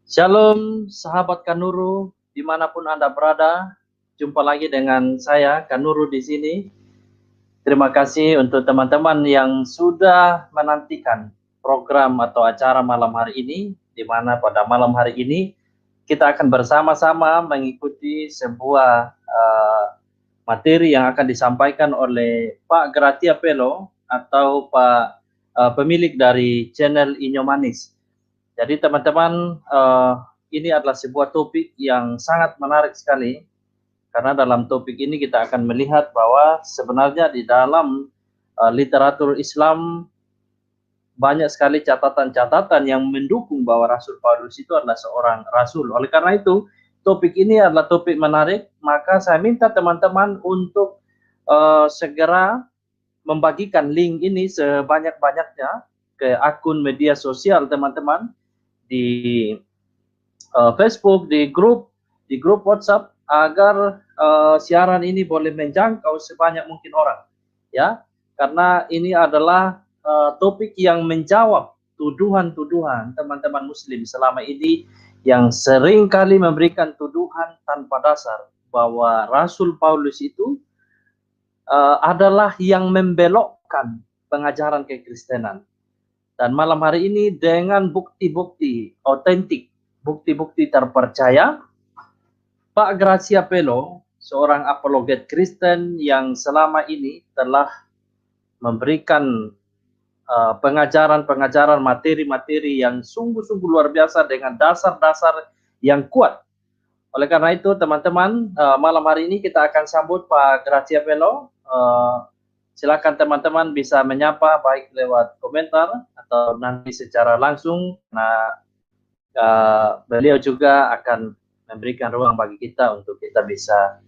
Shalom, sahabat Kanuru, dimanapun Anda berada. Jumpa lagi dengan saya, Kanuru di sini. Terima kasih untuk teman-teman yang sudah menantikan program atau acara malam hari ini, di mana pada malam hari ini kita akan bersama-sama mengikuti sebuah materi yang akan disampaikan oleh Pak Gratia Pelo atau Pak pemilik dari channel Inyo Manis. Jadi teman-teman, ini adalah sebuah topik yang sangat menarik sekali, karena dalam topik ini kita akan melihat bahwa sebenarnya di dalam literatur Islam banyak sekali catatan-catatan yang mendukung bahwa Rasul Paulus itu adalah seorang rasul. Oleh karena itu, topik ini adalah topik menarik, maka saya minta teman-teman untuk segera membagikan link ini sebanyak-banyaknya ke akun media sosial teman-teman, di Facebook, di grup WhatsApp, agar siaran ini boleh menjangkau sebanyak mungkin orang, ya, karena ini adalah topik yang menjawab tuduhan-tuduhan teman-teman Muslim selama ini yang sering kali memberikan tuduhan tanpa dasar bahwa Rasul Paulus itu adalah yang membelokkan pengajaran kekristenan. Dan malam hari ini dengan bukti-bukti otentik, bukti-bukti terpercaya, Pak Gracia Pelo, seorang apologet Kristen yang selama ini telah memberikan pengajaran-pengajaran, materi-materi yang sungguh-sungguh luar biasa dengan dasar-dasar yang kuat. Oleh karena itu, teman-teman, malam hari ini kita akan sambut Pak Gracia Pelo. Silakan teman-teman bisa menyapa baik lewat komentar atau nanti secara langsung. Nah, beliau juga akan memberikan ruang bagi kita untuk kita bisa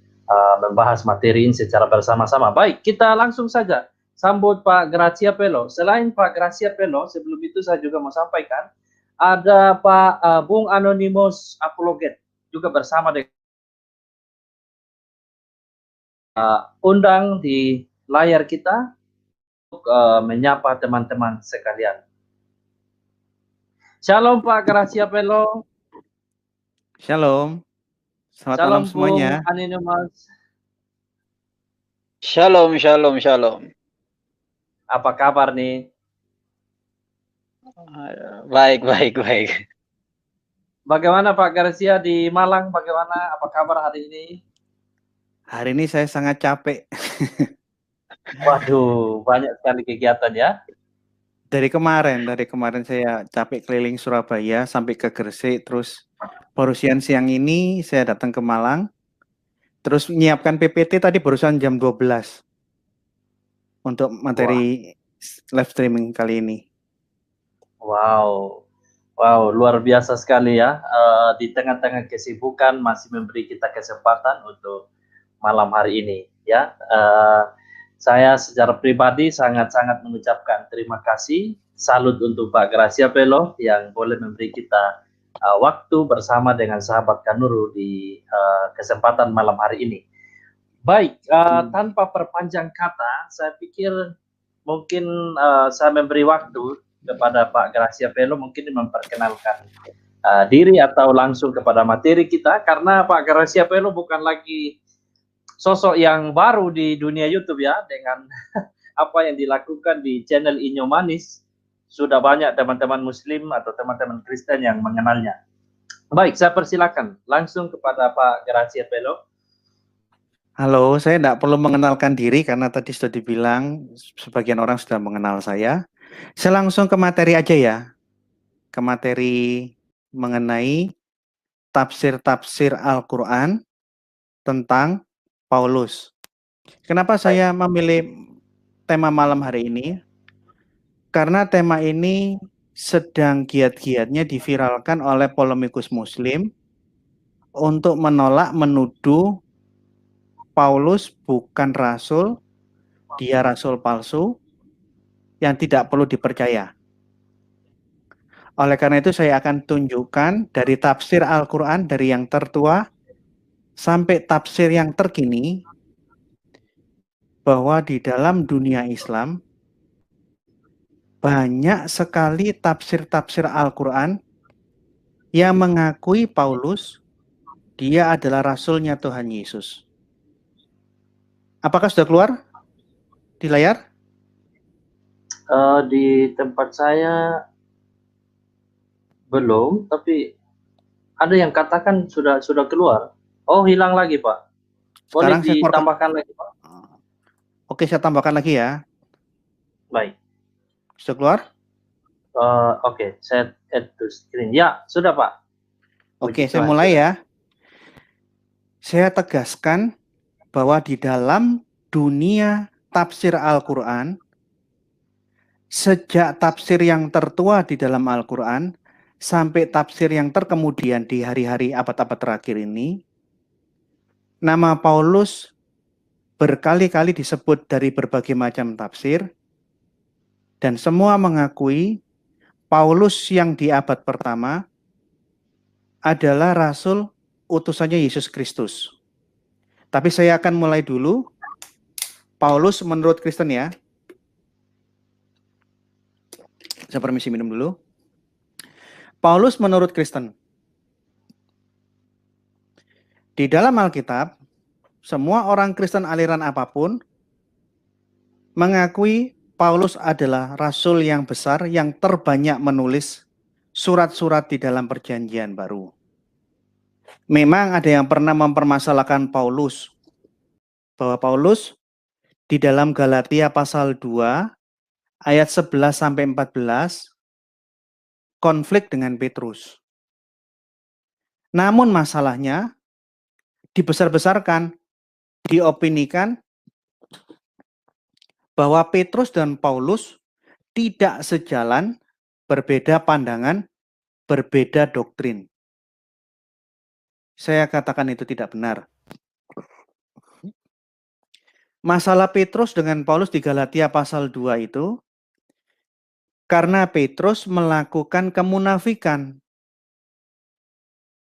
membahas materi ini secara bersama-sama. Baik, kita langsung saja sambut Pak Gracia Pelo. Selain Pak Gracia Pelo, sebelum itu saya juga mau sampaikan, ada Pak Bung Anonymous Apologet juga bersama dengan undang di layar kita untuk menyapa teman-teman sekalian. Shalom Pak Gracia Pelo. Shalom. Selamat Shalom malam semuanya. Bung Anonymous. Shalom, shalom, shalom. Apa kabar nih? Baik, baik, baik. Bagaimana Pak Gracia di Malang? Bagaimana? Apa kabar hari ini? Hari ini saya sangat capek. Waduh, banyak sekali kegiatan ya. Dari kemarin saya capek keliling Surabaya sampai ke Gresik, terus baru siang ini saya datang ke Malang. Terus menyiapkan PPT tadi barusan jam 12 untuk materi live streaming kali ini. Wow, luar biasa sekali ya. Di tengah-tengah kesibukan masih memberi kita kesempatan untuk malam hari ini ya. Saya secara pribadi sangat-sangat mengucapkan terima kasih, salut untuk Pak Gracia Pelo yang boleh memberi kita waktu bersama dengan sahabat Kanuru di kesempatan malam hari ini. Baik, tanpa perpanjang kata, saya pikir mungkin saya memberi waktu kepada Pak Gracia Pelo mungkin memperkenalkan diri atau langsung kepada materi kita, karena Pak Gracia Pelo bukan lagi sosok yang baru di dunia YouTube ya, dengan apa yang dilakukan di channel Inyo Manis. Sudah banyak teman-teman Muslim atau teman-teman Kristen yang mengenalnya. Baik, saya persilakan langsung kepada Pak Gracia Pelo. Halo, saya tidak perlu mengenalkan diri karena tadi sudah dibilang sebagian orang sudah mengenal saya. Saya langsung ke materi aja ya. Ke materi mengenai tafsir-tafsir Al-Quran tentang Paulus. Kenapa saya memilih tema malam hari ini? Karena tema ini sedang giat-giatnya diviralkan oleh polemikus Muslim untuk menolak, menuduh Paulus bukan rasul, dia rasul palsu yang tidak perlu dipercaya. Oleh karena itu saya akan tunjukkan dari tafsir Al-Quran dari yang tertua sampai tafsir yang terkini, bahwa di dalam dunia Islam banyak sekali tafsir-tafsir Al-Quran yang mengakui Paulus dia adalah rasulnya Tuhan Yesus. Apakah sudah keluar di layar? Di tempat saya belum, tapi ada yang katakan sudah keluar. Oh, hilang lagi, Pak. Boleh Sekarang saya keluarkan. ditambahkan lagi, Pak? Oke, saya tambahkan lagi ya. Baik. Sudah keluar? Oke, saya add to screen. Ya, sudah, Pak. Oke, Puji saya Tuhan, mulai sudah. ya. Saya tegaskan bahwa di dalam dunia tafsir Al-Quran, sejak tafsir yang tertua di dalam Al-Quran, sampai tafsir yang terkemudian di hari-hari abad-abad terakhir ini, nama Paulus berkali-kali disebut dari berbagai macam tafsir, dan semua mengakui Paulus yang di abad pertama adalah rasul utusannya Yesus Kristus. Tapi saya akan mulai dulu. Paulus menurut Kristen ya. Saya permisi minum dulu. Paulus menurut Kristen. Di dalam Alkitab, semua orang Kristen aliran apapun mengakui Paulus adalah rasul yang besar yang terbanyak menulis surat-surat di dalam Perjanjian Baru. Memang ada yang pernah mempermasalahkan Paulus, bahwa Paulus di dalam Galatia pasal 2 ayat 11 sampai 14 konflik dengan Petrus. Namun masalahnya dibesar-besarkan, diopinikan bahwa Petrus dan Paulus tidak sejalan, berbeda pandangan, berbeda doktrin. Saya katakan itu tidak benar. Masalah Petrus dengan Paulus di Galatia pasal 2 itu karena Petrus melakukan kemunafikan.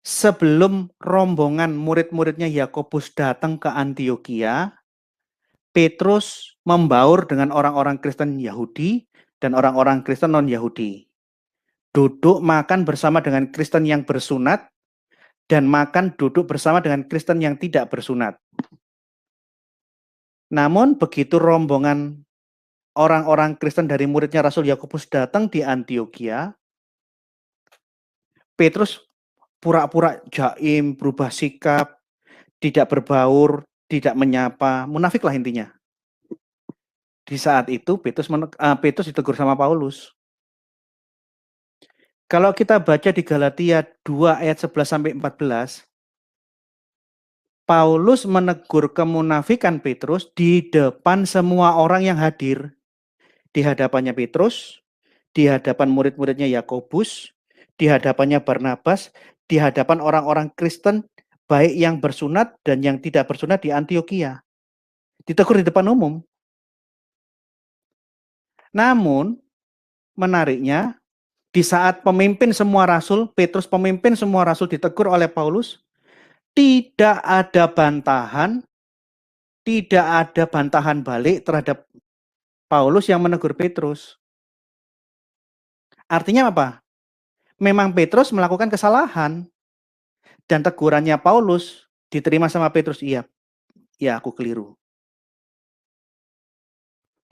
Sebelum rombongan murid-muridnya Yakobus datang ke Antioquia, Petrus membaur dengan orang-orang Kristen Yahudi dan orang-orang Kristen non-Yahudi. Duduk makan bersama dengan Kristen yang bersunat dan makan duduk bersama dengan Kristen yang tidak bersunat. Namun begitu rombongan orang-orang Kristen dari muridnya Rasul Yakobus datang di Antioquia, Petrus pura-pura jaim, berubah sikap, tidak berbaur, tidak menyapa, munafik lah intinya. Di saat itu Petrus ditegur sama Paulus. Kalau kita baca di Galatia 2 ayat 11 sampai 14, Paulus menegur kemunafikan Petrus di depan semua orang yang hadir. Di hadapannya Petrus, di hadapan murid-muridnya Yakobus, di hadapannya Barnabas, di hadapan orang-orang Kristen baik yang bersunat dan yang tidak bersunat di Antioquia. Ditegur di depan umum. Namun, menariknya, di saat pemimpin semua rasul, Petrus pemimpin semua rasul ditegur oleh Paulus, tidak ada bantahan, tidak ada bantahan balik terhadap Paulus yang menegur Petrus. Artinya apa? Memang Petrus melakukan kesalahan. Dan tegurannya Paulus diterima sama Petrus, iya aku keliru.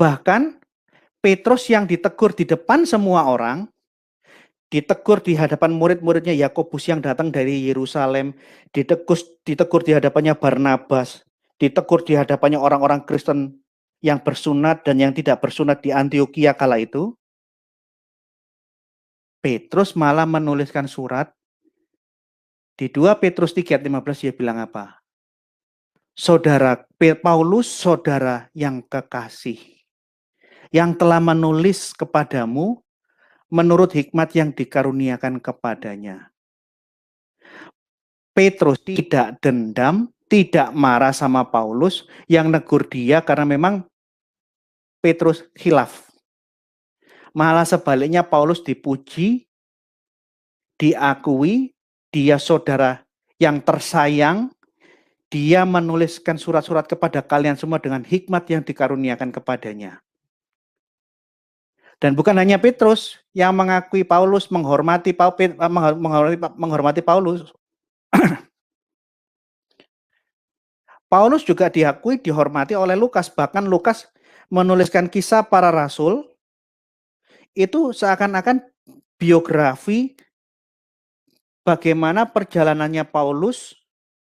Bahkan Petrus yang ditegur di depan semua orang, ditegur di hadapan murid-muridnya Yakobus yang datang dari Yerusalem, ditegur di hadapannya Barnabas, ditegur di hadapannya orang-orang Kristen yang bersunat dan yang tidak bersunat di Antioquia kala itu. Petrus malah menuliskan surat di 2 Petrus 3 ayat 15 dia bilang apa? Saudara Paulus, saudara yang kekasih, yang telah menulis kepadamu menurut hikmat yang dikaruniakan kepadanya. Petrus tidak dendam, tidak marah sama Paulus yang negur dia karena memang Petrus khilaf. Malah sebaliknya Paulus dipuji, diakui, dia saudara yang tersayang, dia menuliskan surat-surat kepada kalian semua dengan hikmat yang dikaruniakan kepadanya. Dan bukan hanya Petrus yang mengakui Paulus, menghormati Paulus. Paulus juga diakui, dihormati oleh Lukas. Bahkan Lukas menuliskan kisah para rasul, itu seakan-akan biografi bagaimana perjalanannya Paulus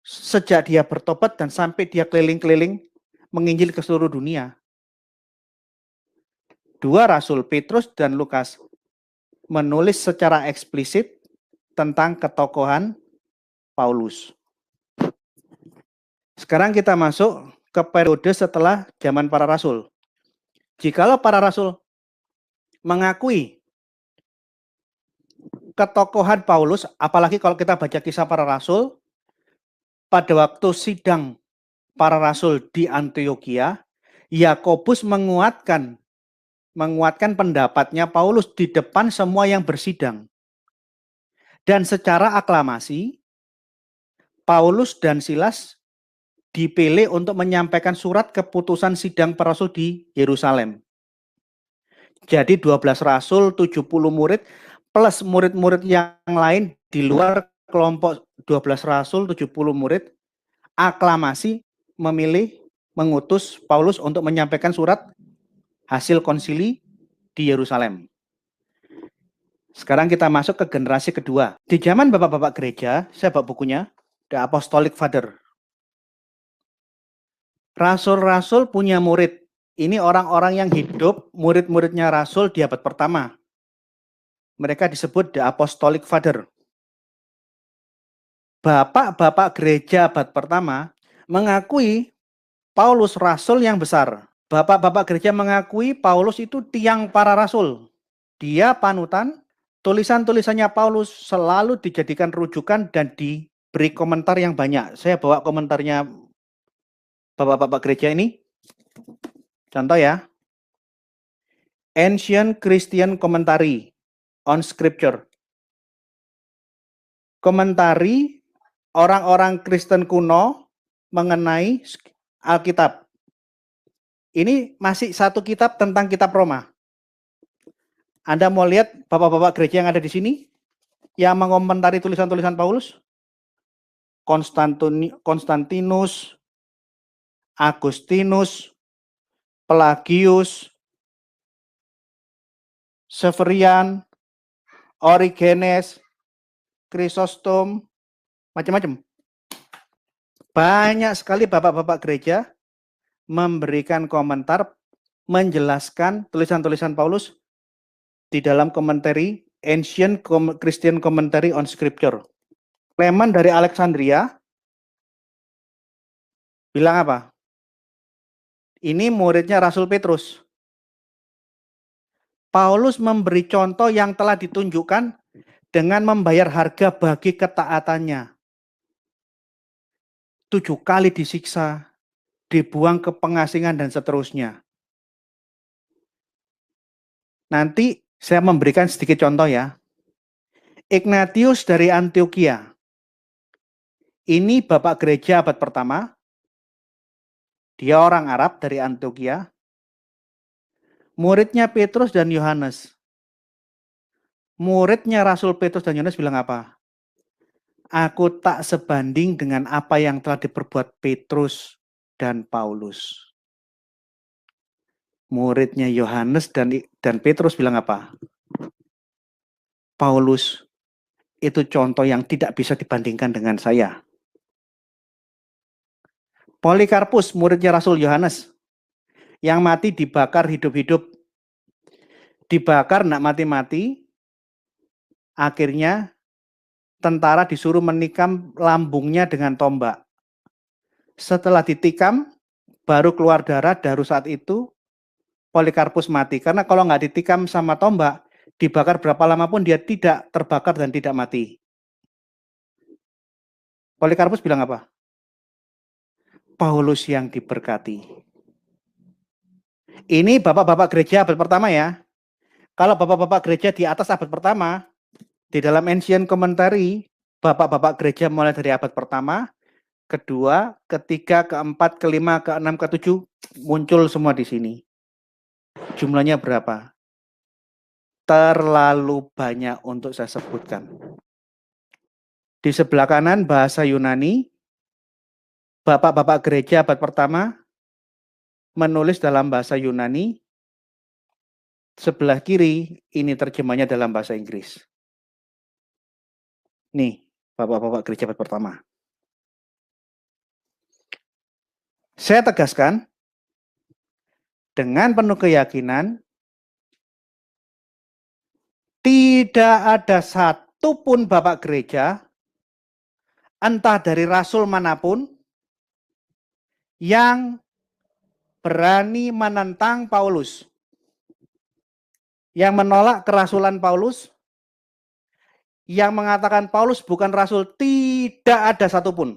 sejak dia bertobat dan sampai dia keliling-keliling menginjil ke seluruh dunia. Dua rasul, Petrus dan Lukas, menulis secara eksplisit tentang ketokohan Paulus. Sekarang kita masuk ke periode setelah zaman para rasul. Jikalau para rasul mengakui ketokohan Paulus, apalagi kalau kita baca kisah para rasul, pada waktu sidang para rasul di Antioquia, Yakobus menguatkan pendapatnya Paulus di depan semua yang bersidang. Dan secara aklamasi, Paulus dan Silas dipilih untuk menyampaikan surat keputusan sidang para rasul di Yerusalem. Jadi 12 rasul, 70 murid, plus murid-murid yang lain di luar kelompok 12 rasul, 70 murid, aklamasi memilih mengutus Paulus untuk menyampaikan surat hasil konsili di Yerusalem. Sekarang kita masuk ke generasi kedua. Di zaman bapak-bapak gereja, saya bawa bukunya, The Apostolic Father. Rasul-rasul punya murid. Ini orang-orang yang hidup, murid-muridnya rasul di abad pertama. Mereka disebut The Apostolic Father. Bapak-bapak gereja abad pertama mengakui Paulus rasul yang besar. Bapak-bapak gereja mengakui Paulus itu tiang para rasul. Dia panutan, tulisan-tulisannya Paulus selalu dijadikan rujukan dan diberi komentar yang banyak. Saya bawa komentarnya bapak-bapak gereja ini. Contoh ya. Ancient Christian Commentary on Scripture. Komentari orang-orang Kristen kuno mengenai Alkitab. Ini masih satu kitab tentang kitab Roma. Anda mau lihat bapak-bapak gereja yang ada di sini yang mengomentari tulisan-tulisan Paulus? Konstantinus, Agustinus, Pelagius, Severian, Origenes, Chrysostom, macam-macam. Banyak sekali bapak-bapak gereja memberikan komentar, menjelaskan tulisan-tulisan Paulus di dalam komentari Ancient Christian Commentary on Scripture. Clement dari Alexandria bilang apa? Ini muridnya Rasul Petrus. Paulus memberi contoh yang telah ditunjukkan dengan membayar harga bagi ketaatannya. 7 kali disiksa, dibuang ke pengasingan dan seterusnya. Nanti saya memberikan sedikit contoh ya. Ignatius dari Antioquia. Ini bapak gereja abad pertama. Dia orang Arab dari Antioquia. Muridnya Petrus dan Yohanes. Muridnya Rasul Petrus dan Yohanes bilang apa? Aku tak sebanding dengan apa yang telah diperbuat Petrus dan Paulus. Muridnya Yohanes dan Petrus bilang apa? Paulus itu contoh yang tidak bisa dibandingkan dengan saya. Polikarpus, muridnya Rasul Yohanes, yang mati dibakar hidup-hidup. Dibakar enggak mati-mati, akhirnya tentara disuruh menikam lambungnya dengan tombak. Setelah ditikam, baru keluar darah, saat itu Polikarpus mati. Karena kalau nggak ditikam sama tombak, dibakar berapa lama pun dia tidak terbakar dan tidak mati. Polikarpus bilang apa? Paulus yang diberkati. Ini bapak-bapak gereja abad pertama ya. Kalau bapak-bapak gereja di atas abad pertama, di dalam Ancient Commentary, bapak-bapak gereja mulai dari abad pertama, kedua, ketiga, keempat, kelima, keenam, ketujuh, muncul semua di sini. Jumlahnya berapa? terlalu banyak untuk saya sebutkan. Di sebelah kanan bahasa Yunani, bapak-bapak gereja abad pertama menulis dalam bahasa Yunani, sebelah kiri ini terjemahnya dalam bahasa Inggris. Nih, bapak-bapak gereja abad pertama. Saya tegaskan, dengan penuh keyakinan, tidak ada satupun bapak gereja, entah dari rasul manapun, yang berani menentang Paulus, yang menolak kerasulan Paulus, yang mengatakan Paulus bukan rasul, tidak ada satupun.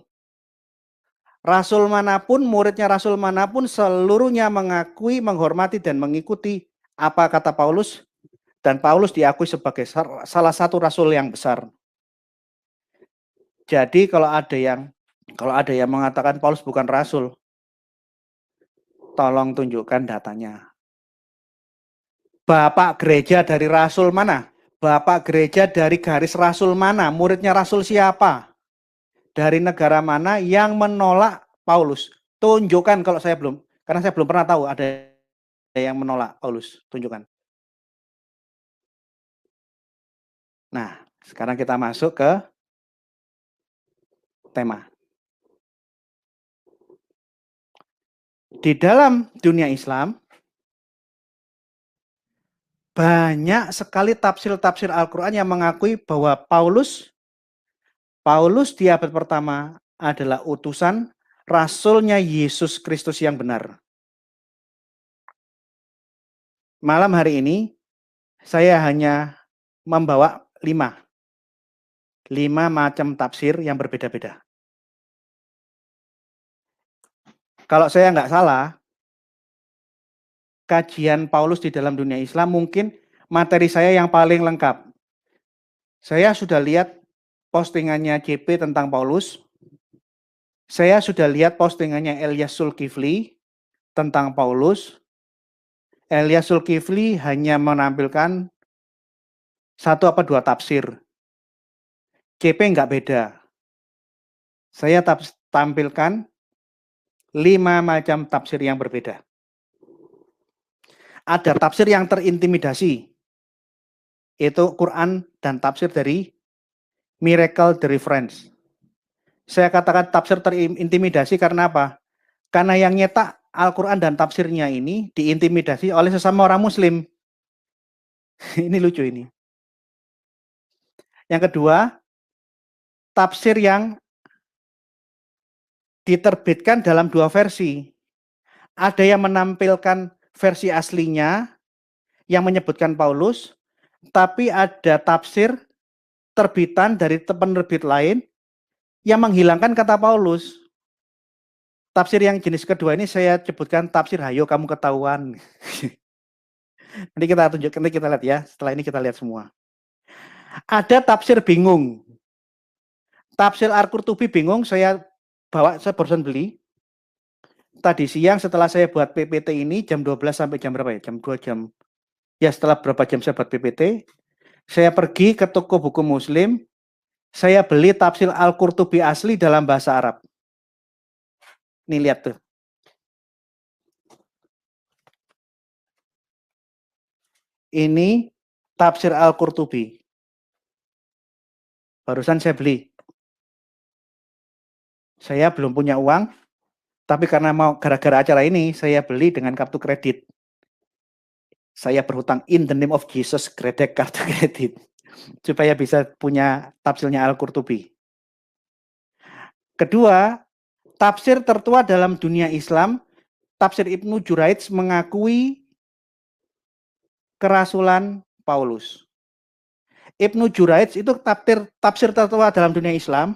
Rasul manapun, muridnya rasul manapun, seluruhnya mengakui, menghormati, dan mengikuti apa kata Paulus, dan Paulus diakui sebagai salah satu rasul yang besar. Jadi kalau ada yang mengatakan Paulus bukan rasul, tolong tunjukkan datanya. Bapak gereja dari rasul mana? Bapak gereja dari garis rasul mana? Muridnya rasul siapa? Dari negara mana yang menolak Paulus? Tunjukkan kalau saya belum, karena saya belum pernah tahu ada yang menolak Paulus. Tunjukkan. Nah, sekarang kita masuk ke tema. Di dalam dunia Islam, banyak sekali tafsir-tafsir Al-Quran yang mengakui bahwa Paulus di abad pertama adalah utusan rasulnya Yesus Kristus yang benar. Malam hari ini, saya hanya membawa 5 macam tafsir yang berbeda-beda. Kalau saya nggak salah, kajian Paulus di dalam dunia Islam mungkin materi saya yang paling lengkap. Saya sudah lihat postingannya JP tentang Paulus. Saya sudah lihat postingannya Elias Zulkifli tentang Paulus. Elias Zulkifli hanya menampilkan 1 apa 2 tafsir. JP nggak beda. Saya tampilkan 5 macam tafsir yang berbeda. Ada tafsir yang terintimidasi. Itu Quran dan tafsir dari Miracle Deliverance. Saya katakan tafsir terintimidasi karena apa? Karena yang nyetak Al-Quran dan tafsirnya ini diintimidasi oleh sesama orang Muslim. Ini lucu ini. Yang kedua, tafsir yang diterbitkan dalam 2 versi. Ada yang menampilkan versi aslinya yang menyebutkan Paulus, tapi ada tafsir terbitan dari penerbit lain yang menghilangkan kata Paulus. Tafsir yang jenis kedua ini saya sebutkan tafsir hayo kamu ketahuan. Nanti kita tunjukkan, nanti kita lihat ya. Setelah ini kita lihat semua. Ada tafsir bingung. Tafsir Al-Qurtubi bingung, saya barusan beli. Tadi siang setelah saya buat PPT ini jam 12 sampai jam berapa ya? Jam 2 jam. Ya setelah berapa jam saya buat PPT, saya pergi ke toko buku Muslim, saya beli tafsir Al-Qurtubi asli dalam bahasa Arab. Nih lihat tuh. Ini tafsir Al-Qurtubi. Barusan saya beli. Saya belum punya uang, tapi karena gara-gara acara ini, saya beli dengan kartu kredit. Saya berhutang in the name of Jesus, kredit kartu kredit. Supaya bisa punya tafsirnya Al-Qurtubi. Kedua, tafsir tertua dalam dunia Islam, tafsir Ibnu Juraij mengakui kerasulan Paulus. Ibnu Juraij itu tafsir tertua dalam dunia Islam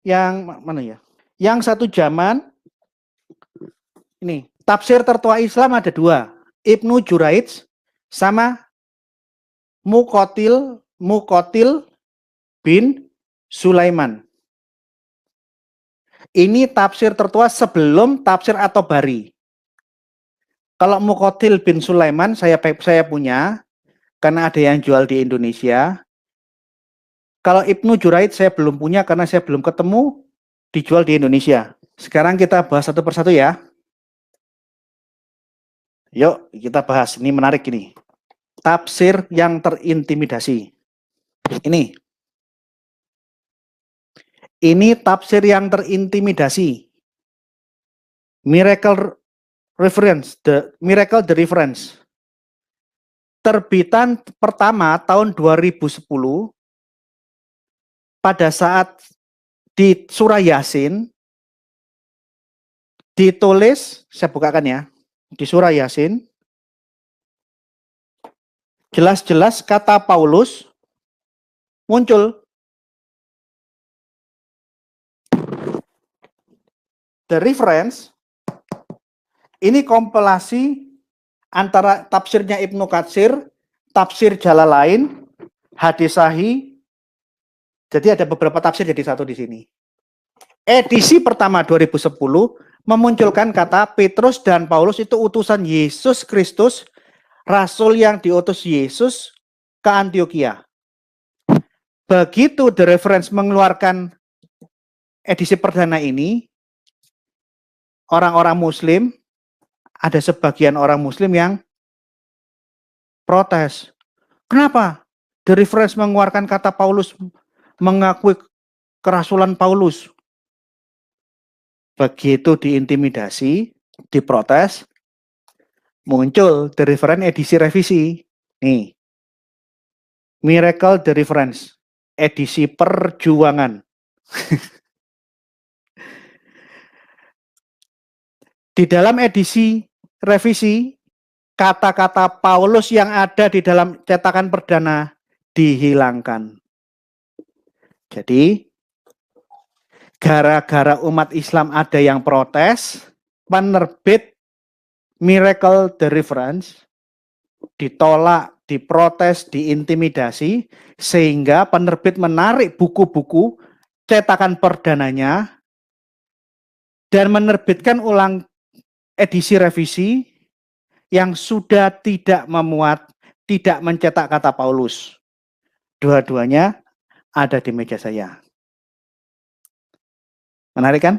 yang mana ya? Yang satu zaman ini, tafsir tertua Islam ada 2. Ibnu Juraij sama Muqatil bin Sulaiman. Ini tafsir tertua sebelum tafsir At-Tabari. Kalau Muqatil bin Sulaiman saya punya, karena ada yang jual di Indonesia. Kalau Ibnu Juraid saya belum punya karena saya belum ketemu dijual di Indonesia. Sekarang kita bahas satu persatu ya. Yuk kita bahas, ini menarik ini. Tafsir yang terintimidasi. Ini tafsir yang terintimidasi. Miracle the Reference. Terbitan pertama tahun 2010 pada saat di surah Yasin ditulis, saya bukakan ya, di surah Yasin jelas-jelas kata Paulus muncul. The Reference ini kompilasi antara tafsirnya Ibnu Katsir, tafsir Jalalain, hadis sahih. Jadi ada beberapa tafsir jadi satu di sini. Edisi pertama 2010 memunculkan kata Petrus dan Paulus itu utusan Yesus Kristus, rasul yang diutus Yesus ke Antioquia. Begitu The Reference mengeluarkan edisi perdana ini, orang-orang Muslim, ada sebagian orang Muslim yang protes. Kenapa? The Reference mengeluarkan kata Paulus, mengakui kerasulan Paulus. Begitu diintimidasi, diprotes, muncul The Reference edisi revisi. Nih, Miracle The Reference, edisi perjuangan. Di dalam edisi revisi, kata-kata Paulus yang ada di dalam cetakan perdana dihilangkan. Jadi, gara-gara umat Islam ada yang protes, penerbit Miracle the Reference ditolak, diprotes, diintimidasi, sehingga penerbit menarik buku-buku cetakan perdananya dan menerbitkan ulang edisi revisi yang sudah tidak memuat, tidak mencetak kata Paulus. Dua-duanya ada di meja saya. Menarik kan?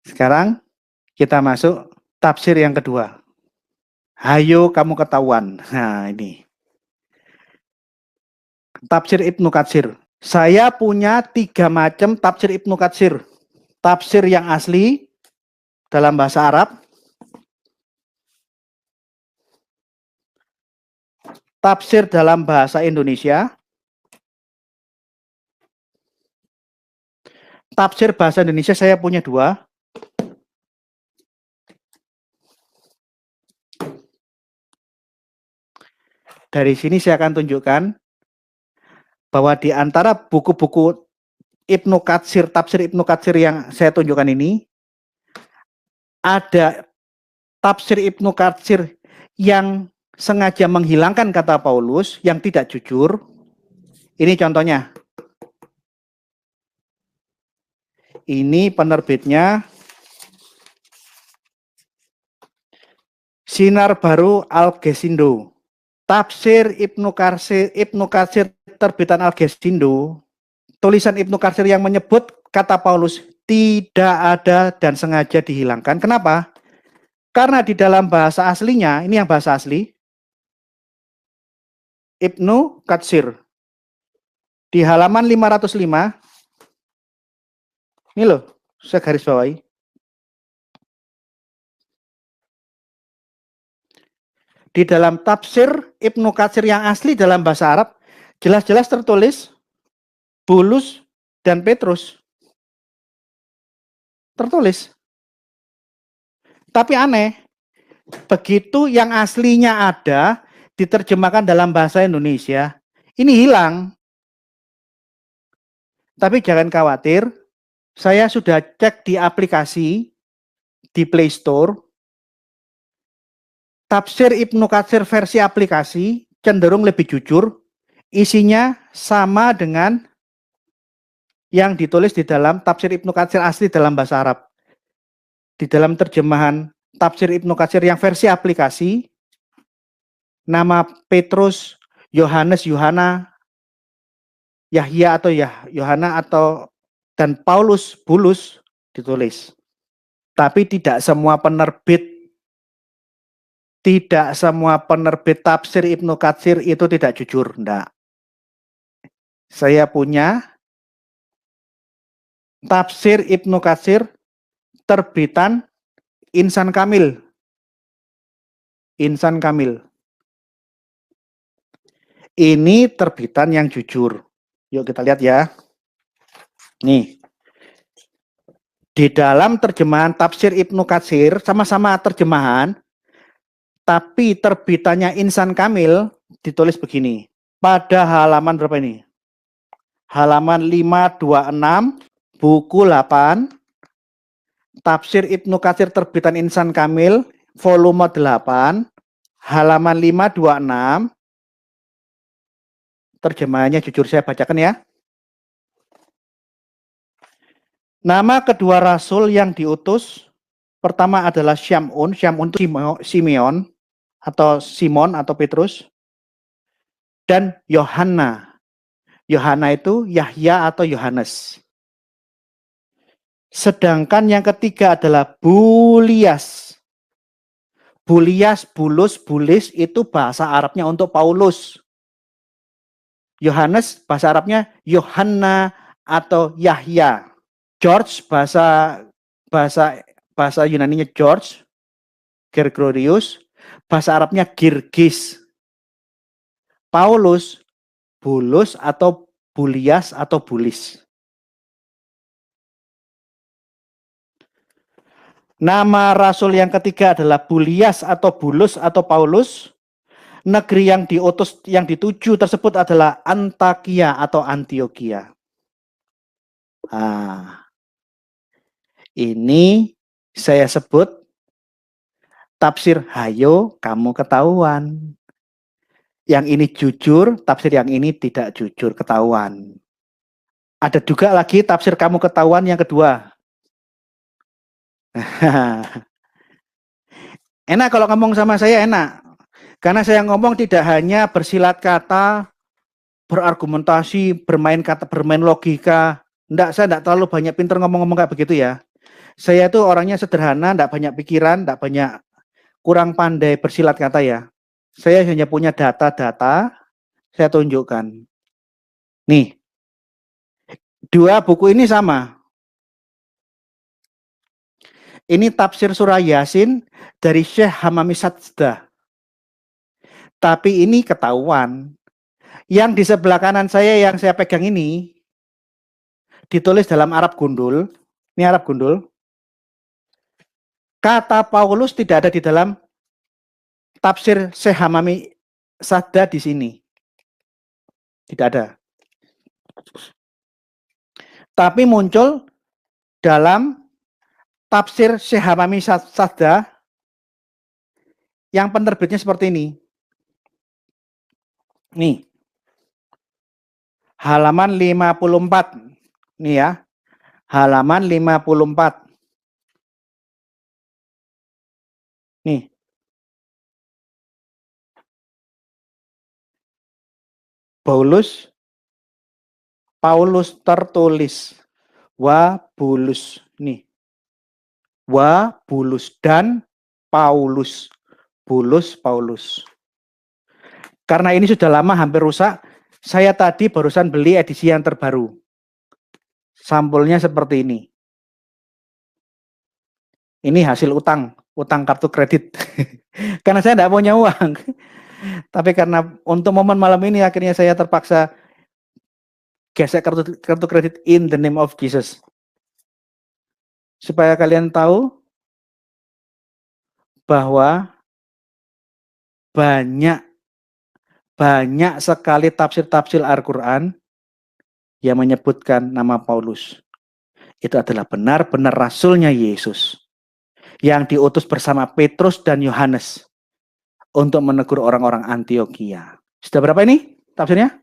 Sekarang kita masuk tafsir yang kedua. Hayo kamu ketahuan. Nah ini. Tafsir Ibnu Katsir. Saya punya 3 macam tafsir Ibnu Katsir. Tafsir yang asli dalam bahasa Arab. Tafsir dalam bahasa Indonesia. Tafsir bahasa Indonesia saya punya 2. Dari sini saya akan tunjukkan bahwa di antara buku-buku Ibnu Katsir, tafsir Ibnu Katsir yang saya tunjukkan ini, ada tafsir Ibnu Katsir yang sengaja menghilangkan kata Paulus, yang tidak jujur. Ini contohnya. Ini penerbitnya Sinar Baru Al-Gesindo. Tafsir Ibnu Katsir terbitan Al-Gesindo, tulisan Ibnu Katsir yang menyebut kata Paulus tidak ada dan sengaja dihilangkan. Kenapa? Karena di dalam bahasa aslinya, ini yang bahasa asli, Ibnu Katsir di halaman 505, ini loh, saya garis bawahi. Di dalam tafsir Ibnu Katsir yang asli dalam bahasa Arab, jelas-jelas tertulis Bulus dan Petrus. Tertulis. Tapi aneh, begitu yang aslinya ada, diterjemahkan dalam bahasa Indonesia, ini hilang. Tapi jangan khawatir, saya sudah cek di aplikasi, di Play Store, tafsir Ibnu Katsir versi aplikasi cenderung lebih jujur, isinya sama dengan yang ditulis di dalam tafsir Ibnu Katsir asli dalam bahasa Arab. Di dalam terjemahan tafsir Ibnu Katsir yang versi aplikasi, nama Petrus, Yohanes, Yohana, Yahya atau Yohana atau dan Paulus, Bulus ditulis. Tapi tidak semua penerbit tafsir Ibnu Katsir itu tidak jujur, enggak. Saya punya tafsir Ibnu Katsir terbitan Insan Kamil. Insan Kamil. Ini terbitan yang jujur. Yuk kita lihat ya. Nih. Di dalam terjemahan tafsir Ibnu Katsir, sama-sama terjemahan, tapi terbitannya Insan Kamil ditulis begini. Pada halaman berapa ini? Halaman 526, buku 8, tafsir Ibnu Katsir terbitan Insan Kamil, volume 8, halaman 526, terjemahannya jujur saya bacakan ya. Nama kedua rasul yang diutus, pertama adalah Syamun itu Simeon atau Simon atau Petrus, dan Yohana. Yohana itu Yahya atau Yohanes. Sedangkan yang ketiga adalah Bulias. Bulias, Bulus, Bulis itu bahasa Arabnya untuk Paulus. Yohanes bahasa Arabnya Yohanna atau Yahya. George bahasa Yunaninya George, Gregorius, bahasa Arabnya Girgis. Paulus, Bulus atau Bulias atau Bulis. Nama rasul yang ketiga adalah Bulias atau Bulus atau Paulus. Negeri yang dituju tersebut adalah Antakia atau Antioquia. Ini saya sebut tafsir hayo kamu ketahuan. Yang ini jujur, tafsir yang ini tidak jujur, ketahuan. Ada juga lagi tafsir kamu ketahuan yang kedua. Enak kalau ngomong sama saya, enak. Karena saya ngomong tidak hanya bersilat kata, berargumentasi, bermain logika. Saya enggak terlalu banyak pintar ngomong-ngomong kayak begitu ya. Saya itu orangnya sederhana, enggak banyak pikiran, enggak banyak kurang pandai bersilat kata ya. Saya hanya punya data-data, saya tunjukkan. Nih, dua buku ini sama. Ini tafsir surah Yasin dari Syekh Hamami Sajdah. Tapi ini ketahuan. Yang di sebelah kanan saya yang saya pegang ini, ditulis dalam Arab gundul. Ini Arab gundul. Kata Paulus tidak ada di dalam tafsir Syekh Hamami Sajdah di sini. Tidak ada. Tapi muncul dalam tafsir Syekh Hamami Sajdah yang penerbitnya seperti ini. Nih. Halaman 54. Nih ya. Halaman 54. Nih. Paulus tertulis wa Bulus. Nih. Wa Bulus dan Paulus. Bulus, Paulus. Karena ini sudah lama hampir rusak, saya tadi barusan beli edisi yang terbaru. Sampulnya seperti ini. Ini hasil utang kartu kredit. Karena saya tidak punya uang. Tapi karena untuk momen malam ini akhirnya saya terpaksa gesek kartu kredit in the name of Jesus. Supaya kalian tahu bahwa banyak sekali tafsir-tafsir Al-Quran yang menyebutkan nama Paulus. Itu adalah benar-benar rasulnya Yesus yang diutus bersama Petrus dan Yohanes untuk menegur orang-orang Antioquia. Sudah berapa ini tafsirnya?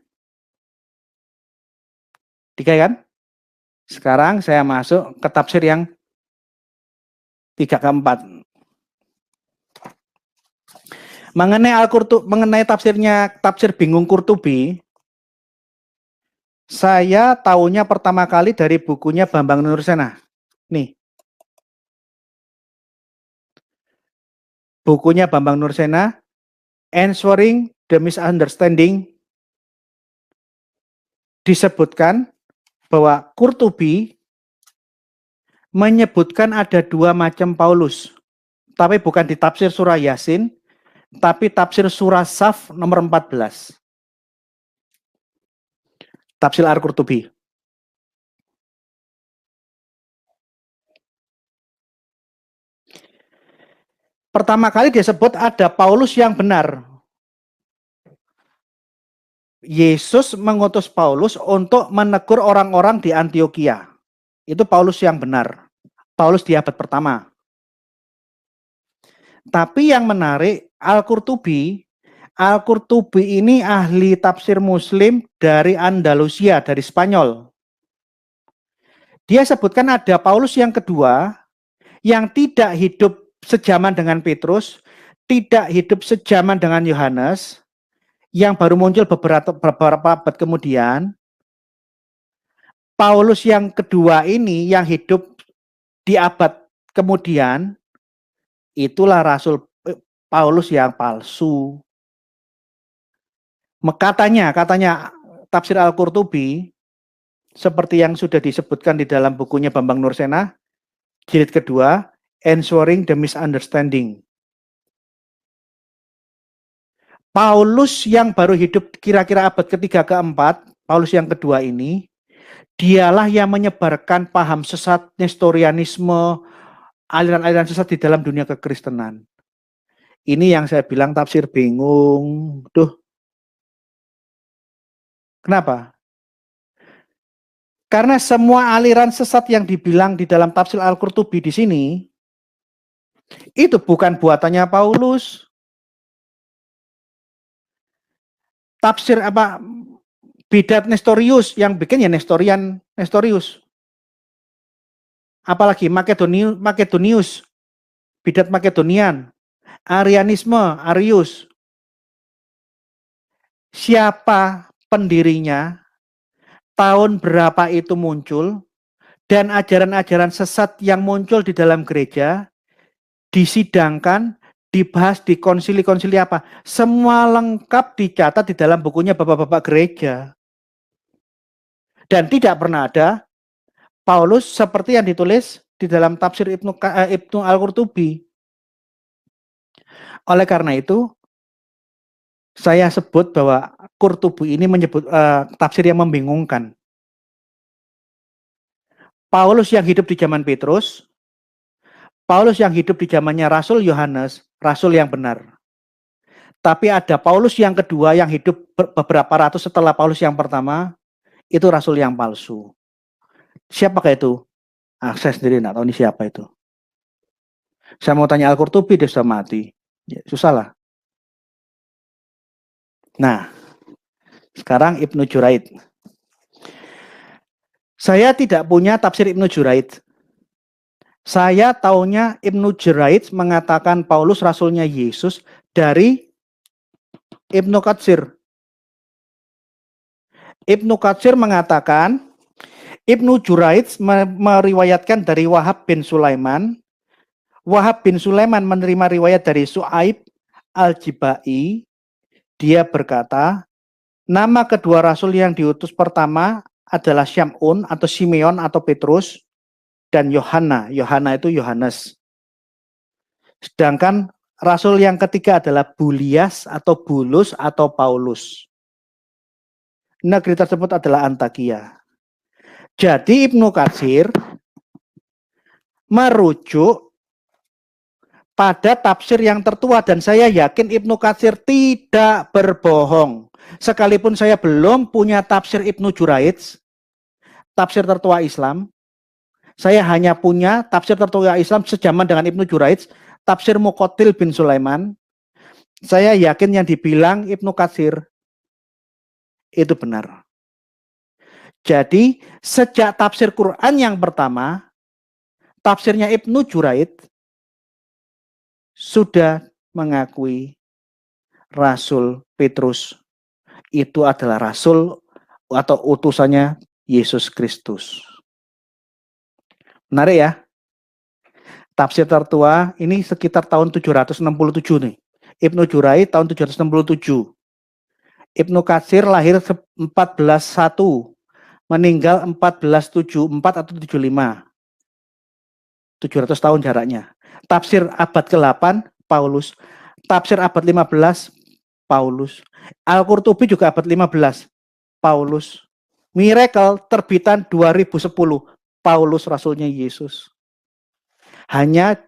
3 kan? Sekarang saya masuk ke tafsir yang 3 ke 4. mengenai tafsir bingung Qurtubi, saya tahunya pertama kali dari bukunya Bambang Nursena. Nih. Bukunya Bambang Nursena, Answering the Misunderstanding, disebutkan bahwa Qurtubi menyebutkan ada dua macam Paulus. Tapi bukan di tafsir surah Yasin, tapi tafsir surah Saf nomor 14. Tafsir Al-Qurtubi. Pertama kali disebut ada Paulus yang benar. Yesus mengutus Paulus untuk menegur orang-orang di Antioquia. Itu Paulus yang benar. Paulus di abad pertama. Tapi yang menarik, Al-Qurtubi ini ahli tafsir Muslim dari Andalusia, dari Spanyol. Dia sebutkan ada Paulus yang kedua, yang tidak hidup sejaman dengan Petrus, tidak hidup sejaman dengan Yohanes, yang baru muncul beberapa abad kemudian. Paulus yang kedua ini yang hidup di abad kemudian, itulah Rasul Paulus yang palsu. Katanya tafsir Al-Qurtubi, seperti yang sudah disebutkan di dalam bukunya Bambang Nursena, jilid kedua, Answering the Misunderstanding. Paulus yang baru hidup kira-kira abad ketiga keempat, Paulus yang kedua ini, dialah yang menyebarkan paham sesat Nestorianisme, aliran-aliran sesat di dalam dunia kekristenan. Ini yang saya bilang tafsir bingung. Duh. Kenapa? Karena semua aliran sesat yang dibilang di dalam tafsir Al-Qurtubi di sini, itu bukan buatannya Paulus. Tafsir Bidat Nestorius, yang bikin ya Nestorius. Apalagi Makedonius, Bidat Makedonian, Arianisme, Arius. Siapa pendirinya, tahun berapa itu muncul, dan ajaran-ajaran sesat yang muncul di dalam gereja, disidangkan, dibahas di konsili-konsili apa. Semua lengkap dicatat di dalam bukunya bapak-bapak gereja. Dan tidak pernah ada Paulus seperti yang ditulis di dalam tafsir Ibnu Al-Qurtubi. Oleh karena itu, saya sebut bahwa Qurtubi ini menyebut tafsir yang membingungkan. Paulus yang hidup di zaman Petrus, Paulus yang hidup di zamannya Rasul Yohanes, Rasul yang benar. Tapi ada Paulus yang kedua yang hidup beberapa ratus setelah Paulus yang pertama, itu Rasul yang palsu. Siapakah itu? Saya sendiri tidak tahu ini siapa itu. Saya mau tanya Al-Qurtubi, dia sudah mati. Ya, susah lah. Nah, sekarang Ibnu Juraid. Saya tidak punya tafsir Ibnu Juraid. Saya taunya Ibnu Juraid mengatakan Paulus rasulnya Yesus dari Ibnu Katsir. Ibnu Katsir mengatakan Ibnu Juraid meriwayatkan dari Wahab bin Sulaiman. Wahab bin Sulaiman menerima riwayat dari Su'aib Al-Jibai. Dia berkata, nama kedua rasul yang diutus pertama adalah Syam'un atau Simeon atau Petrus dan Yohana. Yohana itu Yohanes. Sedangkan rasul yang ketiga adalah Bulias atau Bulus atau Paulus. Negeri tersebut adalah Antakia. Jadi Ibnu Katsir merujuk pada tafsir yang tertua dan saya yakin Ibnu Katsir tidak berbohong. Sekalipun saya belum punya tafsir Ibnu Juraid, tafsir tertua Islam, saya hanya punya tafsir tertua Islam sejaman dengan Ibnu Juraid, tafsir Muqatil bin Sulaiman. Saya yakin yang dibilang Ibnu Katsir itu benar. Jadi sejak tafsir Quran yang pertama, tafsirnya Ibnu Juraid sudah mengakui Rasul Petrus itu adalah rasul atau utusannya Yesus Kristus. Menarik ya. Tafsir tertua ini sekitar tahun 767 nih. Ibnu Jurai tahun 767. Ibnu Katsir lahir 1401, meninggal 1474 atau 75. 700 tahun jaraknya. Tafsir abad ke-8 Paulus. Tafsir abad 15 Paulus. Al-Qurtubi juga abad 15 Paulus. Miracle terbitan 2010 Paulus rasulnya Yesus. Hanya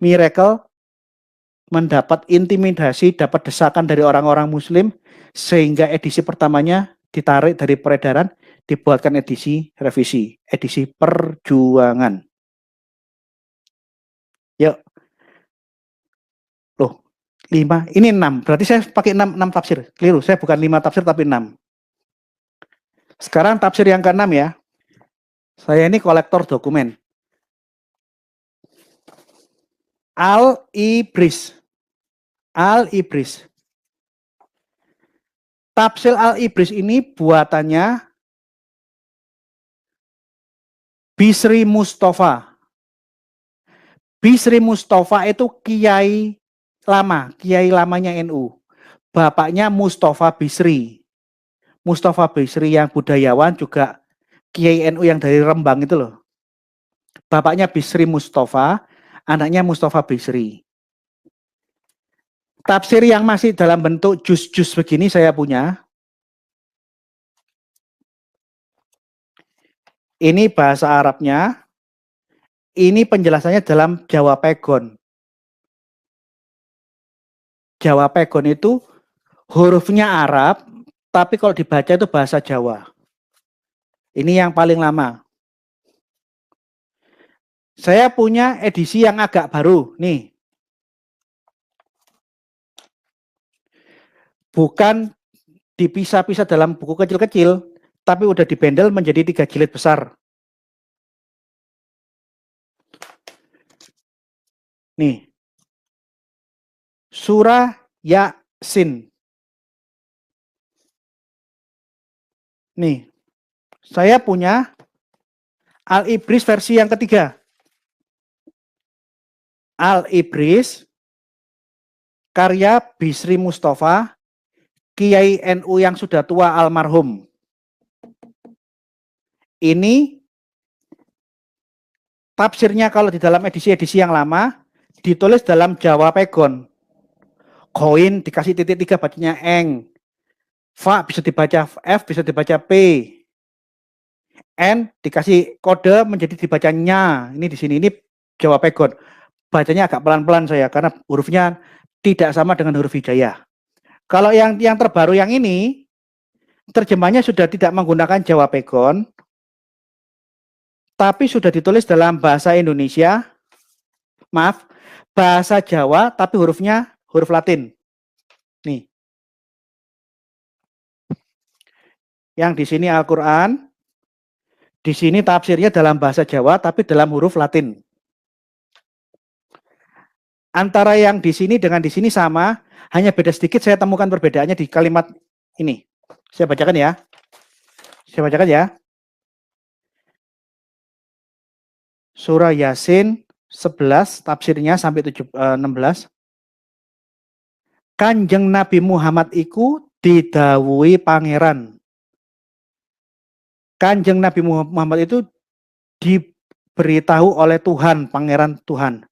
Miracle mendapat intimidasi, dapat desakan dari orang-orang muslim sehingga edisi pertamanya ditarik dari peredaran, dibuatkan edisi revisi, edisi perjuangan. Yuk. Loh, 5, ini 6. Berarti saya pakai 6 tafsir. Keliru, saya bukan 5 tafsir tapi 6. Sekarang tafsir yang ke-6 ya. Saya ini kolektor dokumen. Al-Ibris. Al-Ibris. Tafsir Al-Ibris ini buatannya Bisri Mustafa. Bisri Mustafa itu kiai lama, kiai lamanya NU. Bapaknya Mustafa Bisri. Mustafa Bisri yang budayawan juga kiai NU yang dari Rembang itu loh. Bapaknya Bisri Mustafa, anaknya Mustafa Bisri. Tafsir yang masih dalam bentuk juz-juz begini saya punya. Ini bahasa Arabnya. Ini penjelasannya dalam Jawa Pegon. Jawa Pegon itu hurufnya Arab, tapi kalau dibaca itu bahasa Jawa. Ini yang paling lama. Saya punya edisi yang agak baru, nih. Bukan dipisah-pisah dalam buku kecil-kecil, tapi udah dibendel menjadi 3 jilid besar. Nih. Surah Yasin. Nih. Saya punya Al-Ibris versi yang ketiga. Al-Ibris karya Bisri Mustafa, Kiai NU yang sudah tua almarhum. Ini tafsirnya kalau di dalam edisi-edisi yang lama ditulis dalam Jawa Pegon. Koin dikasih titik 3 bacanya eng. Fa bisa dibaca F, bisa dibaca P. N dikasih kode menjadi dibacanya. Ini di sini, ini Jawa Pegon. Bacanya agak pelan-pelan saya karena hurufnya tidak sama dengan huruf hijayah. Kalau yang terbaru yang ini, terjemahnya sudah tidak menggunakan Jawa Pegon, tapi sudah ditulis dalam bahasa Indonesia, maaf, bahasa Jawa, tapi hurufnya huruf Latin. Nih. Yang di sini Al-Quran, di sini tafsirnya dalam bahasa Jawa, tapi dalam huruf Latin. Antara yang di sini dengan di sini sama, hanya beda sedikit, saya temukan perbedaannya di kalimat ini. Saya bacakan ya. Saya bacakan ya. Surah Yasin 11, tafsirnya sampai 16. Kanjeng Nabi Muhammad iku didhawuhi pangeran. Kanjeng Nabi Muhammad itu diberitahu oleh Tuhan, pangeran Tuhan,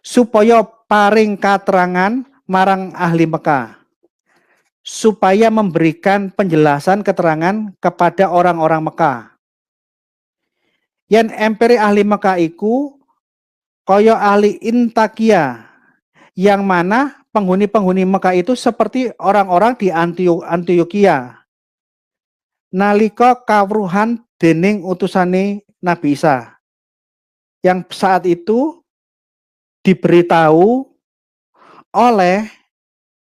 supaya paring katerangan marang ahli Mekah, supaya memberikan penjelasan keterangan kepada orang-orang Mekah. Yen empiri ahli Mekah iku kaya ahli Intakia, yang mana penghuni-penghuni Mekah itu seperti orang-orang di Antioquia nalika kawruhan dening utusane Nabi Isa, yang saat itu diberitahu oleh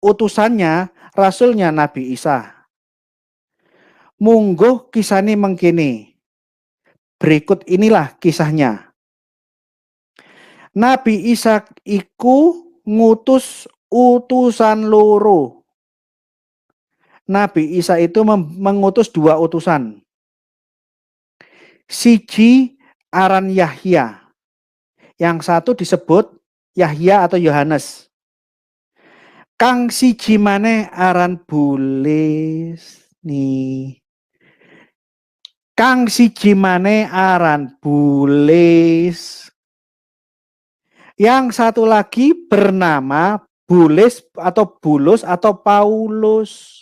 utusannya, rasulnya Nabi Isa. Mungguh kisahnya mengkini. Berikut inilah kisahnya. Nabi Isa iku ngutus utusan loro. Nabi Isa itu mengutus 2 utusan. Siji aran Yahya. Yang satu disebut Yahya atau Yohanes. Kang siji maneh aran Bulis nih. Kang siji maneh aran Bulis. Yang satu lagi bernama Bulus atau Paulus.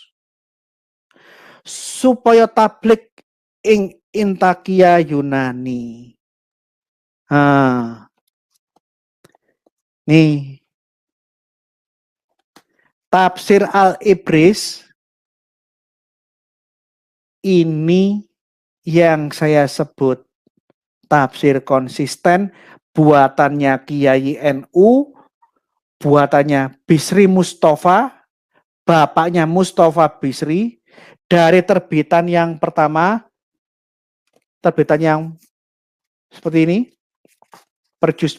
Supaya tablik ing Intakia Yunani. Nih. Tafsir Al-Ibris ini yang saya sebut tafsir konsisten, buatannya Kiai NU, buatannya Bisri Mustafa, bapaknya Mustafa Bisri, dari terbitan yang pertama, terbitan yang seperti ini, perjus,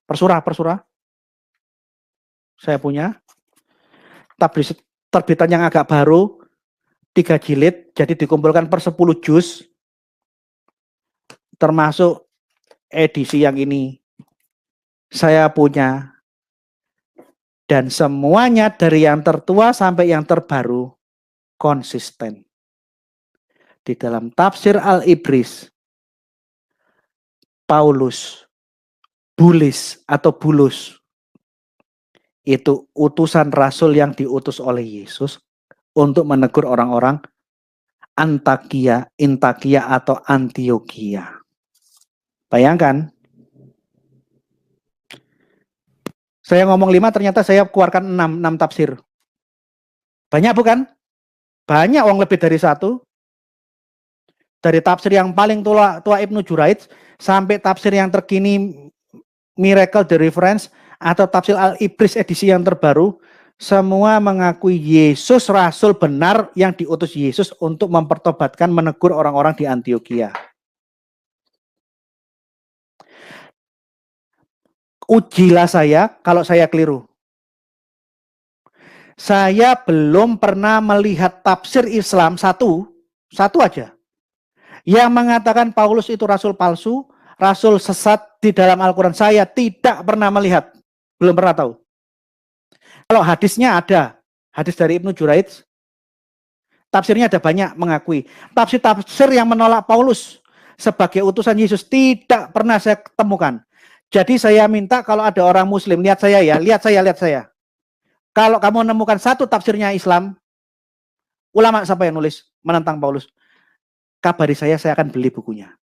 persura, saya punya, terbitan yang agak baru, 3 jilid, jadi dikumpulkan per 10 juz, termasuk edisi yang ini saya punya, dan semuanya dari yang tertua sampai yang terbaru konsisten. Di dalam tafsir Al-Ibris, Paulus, Bulis atau Bulus, itu utusan rasul yang diutus oleh Yesus untuk menegur orang-orang Intakia atau Antioquia. Bayangkan, saya ngomong 5, ternyata saya keluarkan 6 tafsir. Banyak bukan? Banyak, lebih dari 1. Dari tafsir yang paling tua Ibnu Juraij sampai tafsir yang terkini Miracle the Reference atau tafsir Al-Ibris edisi yang terbaru, semua mengakui Yesus rasul benar yang diutus Yesus untuk mempertobatkan, menegur orang-orang di Antioquia. Ujilah saya kalau saya keliru. Saya belum pernah melihat tafsir Islam satu aja yang mengatakan Paulus itu rasul palsu, rasul sesat di dalam Al-Quran. Saya tidak pernah melihat, belum pernah tahu. Kalau hadisnya ada, hadis dari Ibnu Juraij, tafsirnya ada banyak mengakui. Tafsir yang menolak Paulus sebagai utusan Yesus tidak pernah saya temukan. Jadi saya minta kalau ada orang Muslim, lihat saya ya, lihat saya. Kalau kamu menemukan satu tafsirnya Islam, ulama siapa yang nulis menentang Paulus, kabari saya akan beli bukunya.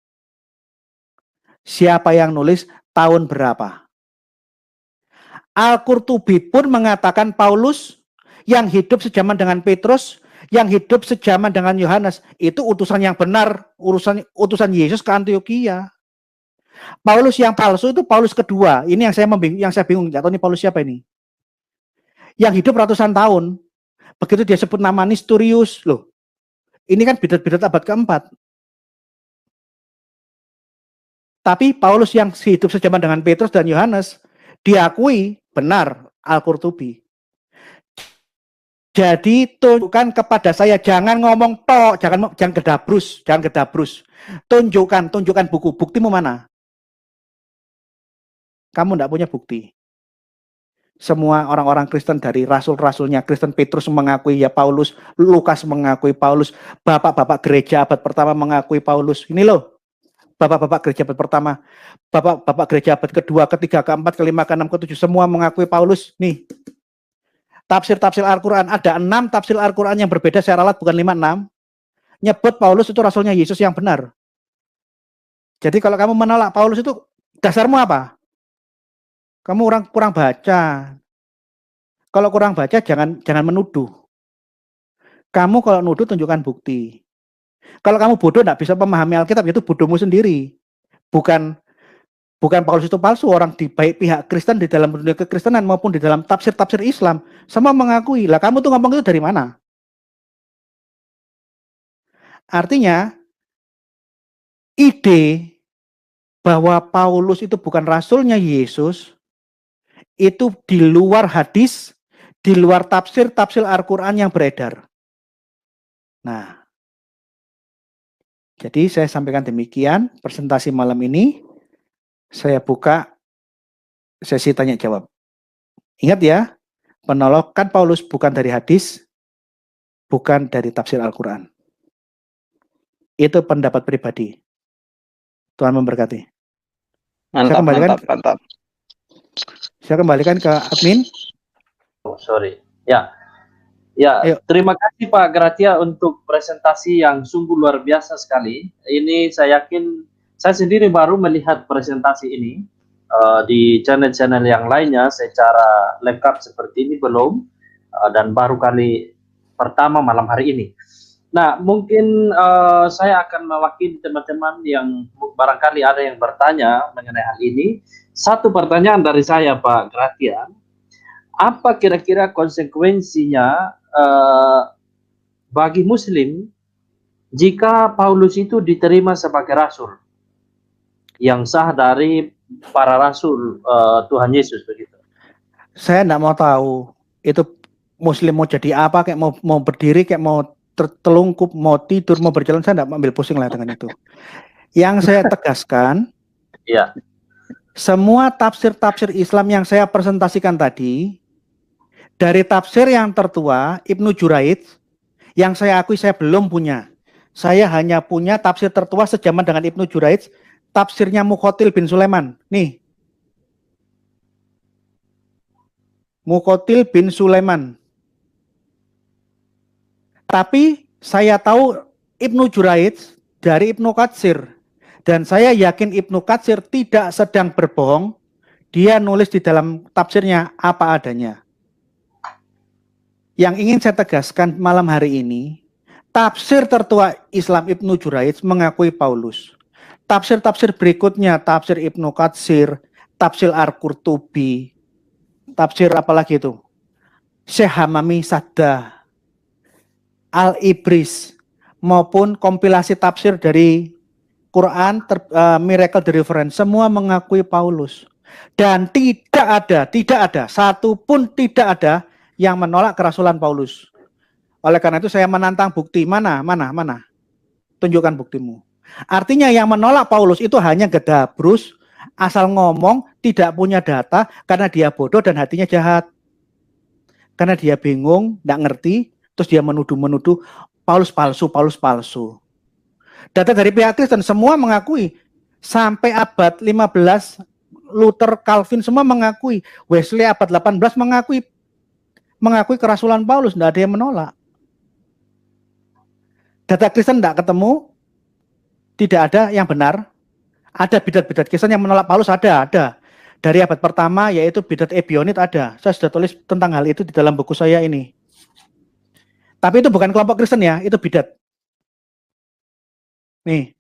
Siapa yang nulis, tahun berapa. Al-Qurtubi pun mengatakan Paulus yang hidup sejaman dengan Petrus, yang hidup sejaman dengan Yohanes, itu utusan yang benar, utusan Yesus ke Antioquia. Paulus yang palsu itu Paulus kedua. Ini yang saya bingung, atau ini Paulus siapa ini? Yang hidup ratusan tahun. Begitu dia sebut nama Nestorius, loh. Ini kan bidat-bidat abad keempat. Tapi Paulus yang hidup sejaman dengan Petrus dan Yohanes diakui benar Al-Qurtubi. Jadi tunjukkan kepada saya, jangan ngomong tok, jangan gedabrus. Tunjukkan buku. Buktimu mana? Kamu enggak punya bukti. Semua orang-orang Kristen dari rasul-rasulnya Kristen, Petrus mengakui ya Paulus, Lukas mengakui Paulus, bapak-bapak gereja abad pertama mengakui Paulus. Ini loh, bapak-bapak gereja abad pertama, bapak-bapak gereja abad kedua, ketiga, keempat, kelima, keenam, ketujuh, semua mengakui Paulus. Nih, tafsir Al-Quran, ada 6 tafsir Al-Quran yang berbeda, saya ralat bukan 5-6, nyebut Paulus itu rasulnya Yesus yang benar. Jadi kalau kamu menolak Paulus itu, dasarmu apa? Kamu kurang baca. Kalau kurang baca jangan menuduh. Kamu kalau nuduh tunjukkan bukti. Kalau kamu bodoh tidak bisa memahami Alkitab, itu bodohmu sendiri. Bukan Paulus itu palsu, orang di baik pihak Kristen di dalam dunia kekristenan maupun di dalam tafsir Islam semua mengakui. Lah kamu tuh ngomong itu dari mana? Artinya ide bahwa Paulus itu bukan rasulnya Yesus itu di luar hadis, di luar tafsir Al-Quran yang beredar. Nah, jadi saya sampaikan demikian presentasi malam ini. Saya buka sesi tanya jawab. Ingat ya, penolakan Paulus bukan dari hadis, bukan dari tafsir Al-Quran. Itu pendapat pribadi. Tuhan memberkati. Mantap, mantap. Saya kembalikan ke admin. Oh, sorry. Ya, Ayo. Terima kasih Pak Gratia untuk presentasi yang sungguh luar biasa sekali. Ini saya yakin saya sendiri baru melihat presentasi ini di channel-channel yang lainnya secara lengkap seperti ini belum, dan baru kali pertama malam hari ini. Nah, mungkin saya akan mewakili teman-teman yang barangkali ada yang bertanya mengenai hal ini. Satu pertanyaan dari saya Pak Gratia, apa kira-kira konsekuensinya bagi Muslim jika Paulus itu diterima sebagai rasul yang sah dari para rasul Tuhan Yesus begitu? Saya enggak mau tahu itu Muslim mau jadi apa, kayak mau berdiri, kayak mau tertelungkup, mau tidur, mau berjalan, saya enggak ambil pusing lah dengan itu. Yang saya tegaskan, ya, semua tafsir-tafsir Islam yang saya presentasikan tadi, dari tafsir yang tertua, Ibnu Juraid, yang saya akui saya belum punya. Saya hanya punya tafsir tertua sejaman dengan Ibnu Juraid, tafsirnya Muqatil bin Sulaiman. Nih. Muqatil bin Sulaiman. Tapi saya tahu Ibnu Juraid dari Ibnu Katsir. Dan saya yakin Ibnu Katsir tidak sedang berbohong. Dia nulis di dalam tafsirnya apa adanya. Yang ingin saya tegaskan malam hari ini, tafsir tertua Islam Ibnu Juraid mengakui Paulus. Tafsir-tafsir berikutnya, tafsir Ibnu Katsir, tafsir Al-Qurtubi, tafsir apalagi itu? Syekh Hamami Saddah, Al-Ibris, maupun kompilasi tafsir dari Quran, Miracle Deliverance, semua mengakui Paulus. Dan tidak ada, satupun tidak ada yang menolak kerasulan Paulus. Oleh karena itu saya menantang bukti. Mana? Tunjukkan buktimu. Artinya yang menolak Paulus itu hanya gedabrus, asal ngomong, tidak punya data, karena dia bodoh dan hatinya jahat. Karena dia bingung, tidak ngerti, terus dia menuduh-menuduh Paulus palsu. Data dari pihak Kristen semua mengakui. Sampai abad 15, Luther, Calvin semua mengakui. Wesley abad 18 mengakui kerasulan Paulus, tidak ada yang menolak. Data Kristen tidak ketemu, tidak ada yang benar. Ada bidat-bidat Kristen yang menolak Paulus, ada. Dari abad pertama, yaitu bidat Ebionit ada. Saya sudah tulis tentang hal itu di dalam buku saya ini. Tapi itu bukan kelompok Kristen ya, itu bidat. Nih.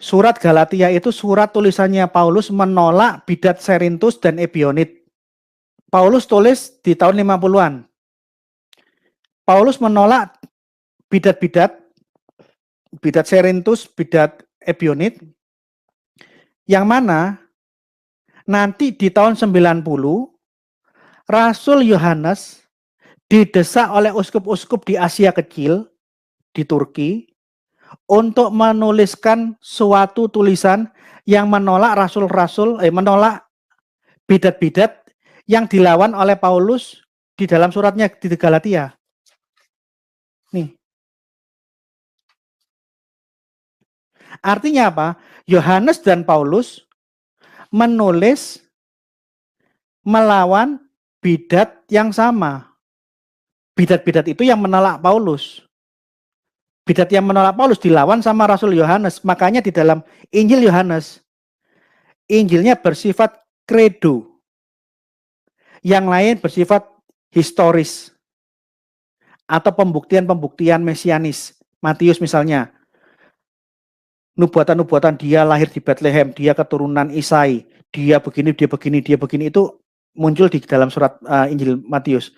Surat Galatia itu surat tulisannya Paulus menolak bidat Serintus dan Ebionit. Paulus tulis di tahun 50-an. Paulus menolak bidat Serintus, bidat Ebionit, yang mana nanti di tahun 90 Rasul Yohanes didesak oleh uskup-uskup di Asia Kecil, di Turki, untuk menuliskan suatu tulisan yang menolak menolak bidat-bidat yang dilawan oleh Paulus di dalam suratnya di Galatia. Nih. Artinya apa? Yohanes dan Paulus menulis melawan bidat yang sama. Bidat-bidat itu yang menolak Paulus. Bidat yang menolak Paulus dilawan sama Rasul Yohanes. Makanya di dalam Injil Yohanes, Injilnya bersifat kredo. Yang lain bersifat historis. Atau pembuktian mesianis. Matius misalnya. Nubuatan-nubuatan dia lahir di Bethlehem, dia keturunan Isai, dia begini, itu muncul di dalam surat Injil Matius.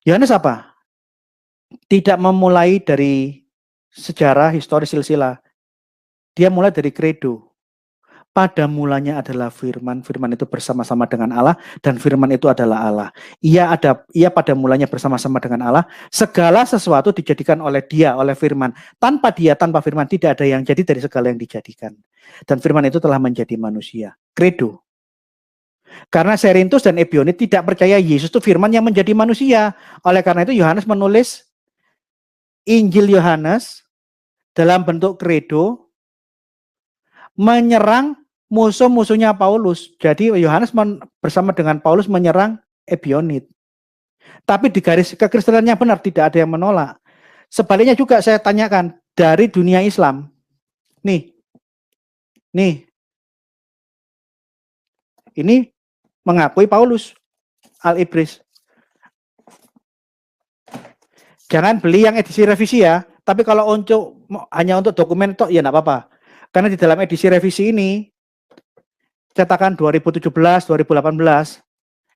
Yohanes apa? Tidak memulai dari sejarah historis silsilah. Dia mulai dari kredo. Pada mulanya adalah firman, firman itu bersama-sama dengan Allah, dan firman itu adalah Allah. Ia pada mulanya bersama-sama dengan Allah, segala sesuatu dijadikan oleh dia, oleh firman. Tanpa dia, tanpa firman, tidak ada yang jadi dari segala yang dijadikan. Dan firman itu telah menjadi manusia. Credo. Karena Serintus dan Ebionit tidak percaya Yesus itu firman yang menjadi manusia. Oleh karena itu Yohanes menulis Injil Yohanes dalam bentuk credo, menyerang musuh-musuhnya Paulus. Jadi Yohanes bersama dengan Paulus menyerang Ebionit. Tapi di garis kekristenan yang benar tidak ada yang menolak. Sebaliknya juga saya tanyakan dari dunia Islam. Nih. Ini mengakui Paulus Al-Ibris. Jangan beli yang edisi revisi ya. Tapi kalau hanya untuk dokumen toh ya enggak apa-apa. Karena di dalam edisi revisi ini cetakan 2017, 2018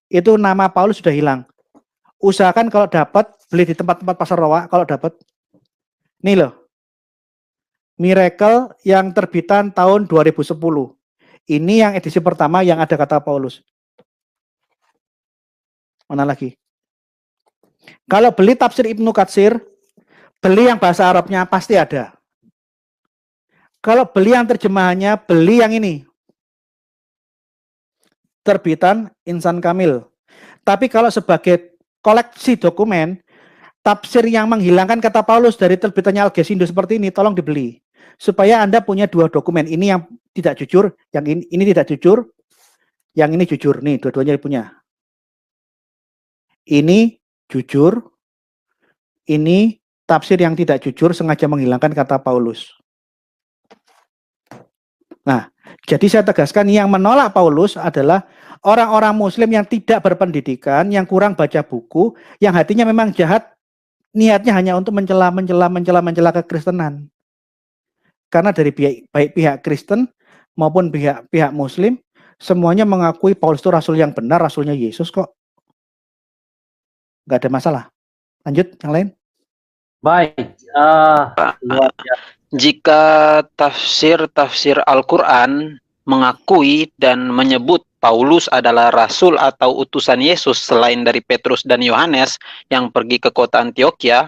itu nama Paulus sudah hilang. Usahakan kalau dapat beli di tempat-tempat pasar rawa kalau dapat. Nih loh. Miracle yang terbitan tahun 2010. Ini yang edisi pertama yang ada kata Paulus. Mana lagi? Kalau beli tafsir Ibnu Katsir, beli yang bahasa Arabnya pasti ada. Kalau beli yang terjemahannya, beli yang ini. Terbitan Insan Kamil. Tapi kalau sebagai koleksi dokumen, tafsir yang menghilangkan kata Paulus dari terbitannya Algesindo seperti ini, tolong dibeli. Supaya Anda punya dua dokumen. Ini yang tidak jujur, yang ini tidak jujur, yang ini jujur. Nih, dua-duanya punya. Ini jujur, ini tafsir yang tidak jujur sengaja menghilangkan kata Paulus. Nah, jadi saya tegaskan yang menolak Paulus adalah orang-orang Muslim yang tidak berpendidikan, yang kurang baca buku, yang hatinya memang jahat, niatnya hanya untuk mencela kekristenan. Karena dari baik pihak Kristen maupun pihak Muslim, semuanya mengakui Paulus itu rasul yang benar, rasulnya Yesus kok. Nggak ada masalah. Lanjut, yang lain. Baik. Luar biasa. Jika tafsir Al-Quran mengakui dan menyebut Paulus adalah rasul atau utusan Yesus selain dari Petrus dan Yohanes yang pergi ke kota Antioquia,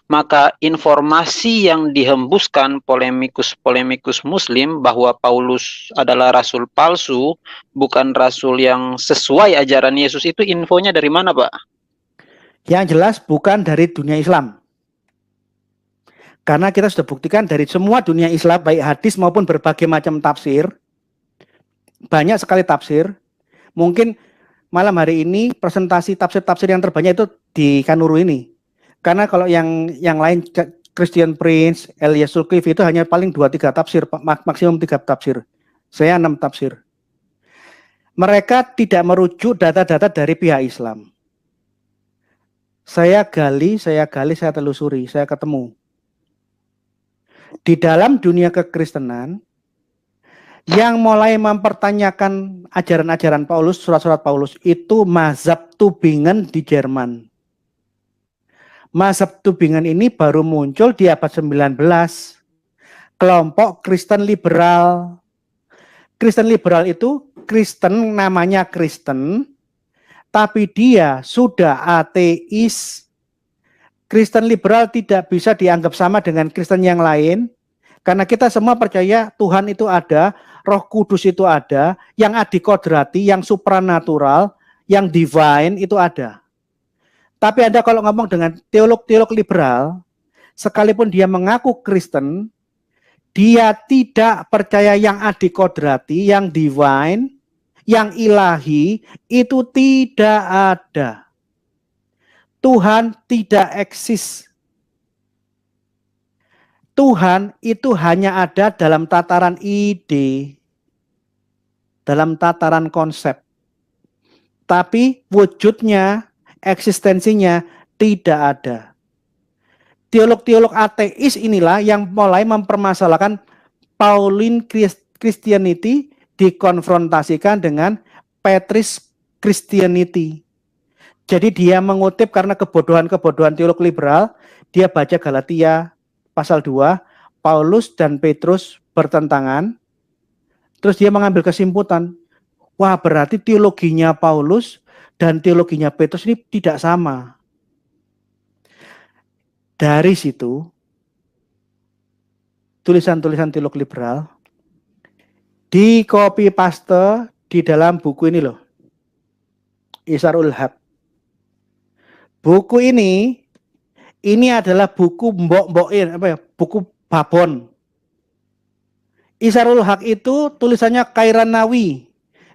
maka informasi yang dihembuskan polemikus Muslim bahwa Paulus adalah rasul palsu, bukan rasul yang sesuai ajaran Yesus, itu infonya dari mana, Pak? Yang jelas bukan dari dunia Islam. Karena kita sudah buktikan dari semua dunia Islam, baik hadis maupun berbagai macam tafsir, banyak sekali tafsir. Mungkin malam hari ini presentasi tafsir-tafsir yang terbanyak itu di Kanuru ini. Karena kalau yang lain, Christian Prince, Elias Zulkifli itu hanya paling 2-3 tafsir, maksimum 3 tafsir. Saya 6 tafsir. Mereka tidak merujuk data-data dari pihak Islam. Saya gali, saya telusuri, saya ketemu. Di dalam dunia kekristenan, yang mulai mempertanyakan ajaran-ajaran Paulus, surat-surat Paulus, itu mazhab Tübingen di Jerman. Mazhab Tübingen ini baru muncul di abad 19. Kelompok Kristen liberal. Kristen liberal itu Kristen, namanya Kristen, tapi dia sudah ateis. Kristen liberal tidak bisa dianggap sama dengan Kristen yang lain, karena kita semua percaya Tuhan itu ada, Roh Kudus itu ada, yang adikodrati, yang supranatural, yang divine itu ada. Tapi Anda kalau ngomong dengan teolog-teolog liberal, sekalipun dia mengaku Kristen, dia tidak percaya yang adikodrati, yang divine, yang ilahi, itu tidak ada. Tuhan tidak eksis. Tuhan itu hanya ada dalam tataran ide, dalam tataran konsep. Tapi wujudnya, eksistensinya tidak ada. Teolog-teolog ateis inilah yang mulai mempermasalahkan Pauline Christianity dikonfrontasikan dengan Petrist Christianity. Jadi dia mengutip karena kebodohan-kebodohan teolog liberal, dia baca Galatia pasal 2, Paulus dan Petrus bertentangan, Terus dia mengambil kesimpulan, wah berarti teologinya Paulus dan teologinya Petrus ini tidak sama. Dari situ, tulisan-tulisan teolog liberal di copy paste di dalam buku ini loh, Isarul Haq. Buku ini adalah buku mbok-mbokin, buku babon. Isarul Haq itu tulisannya Kairanawi.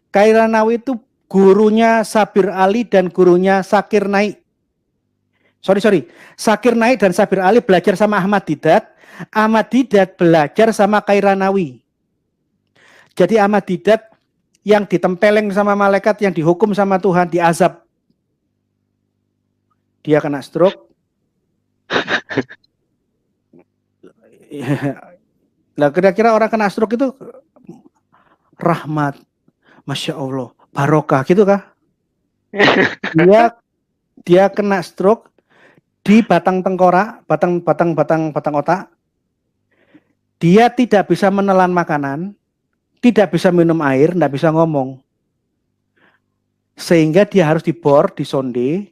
Kairanawi itu gurunya Sabir Ali dan gurunya Zakir Naik. Sorry. Zakir Naik dan Sabir Ali belajar sama Ahmad Didat. Ahmad Didat belajar sama Kairanawi. Jadi Ahmad Didat yang ditempeleng sama malaikat, yang dihukum sama Tuhan, diazab. Dia kena stroke. Nah, kira-kira orang kena stroke itu rahmat, Masya Allah, barokah gitu kah? Dia kena stroke di batang tengkorak, batang otak. Dia tidak bisa menelan makanan, tidak bisa minum air, tidak bisa ngomong. Sehingga dia harus dibor, disonde,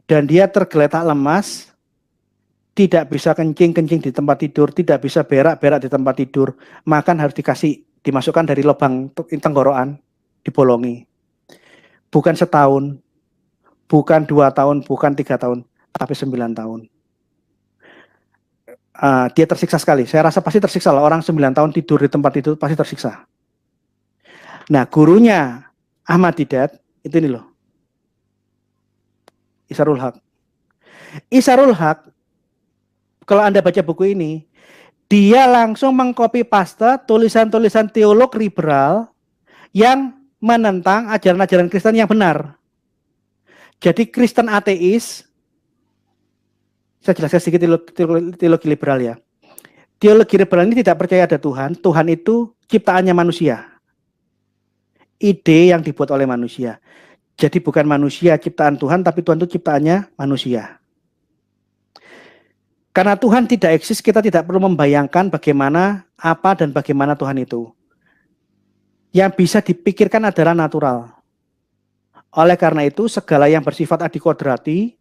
dan dia tergeletak lemas, tidak bisa kencing di tempat tidur, tidak bisa berak di tempat tidur, makan harus dimasukkan dari lubang tenggorokan, dibolongi. Bukan setahun, bukan 2 tahun, bukan 3 tahun, tapi 9 tahun. Dia tersiksa sekali. Saya rasa pasti tersiksa lah. Orang 9 tahun tidur di tempat itu pasti tersiksa. Nah, gurunya Ahmad Didat itu ini loh, Isarul Haq. Isarul Haq, kalau Anda baca buku ini, dia langsung mengcopy paste tulisan-tulisan teolog liberal yang menentang ajaran-ajaran Kristen yang benar. Jadi Kristen ateis, saya jelaskan sedikit teologi liberal ya. Teologi liberal ini tidak percaya ada Tuhan. Tuhan itu ciptaannya manusia. Ide yang dibuat oleh manusia. Jadi bukan manusia ciptaan Tuhan, tapi Tuhan itu ciptaannya manusia. Karena Tuhan tidak eksis, kita tidak perlu membayangkan bagaimana, apa dan bagaimana Tuhan itu. Yang bisa dipikirkan adalah natural. Oleh karena itu, segala yang bersifat adikodrati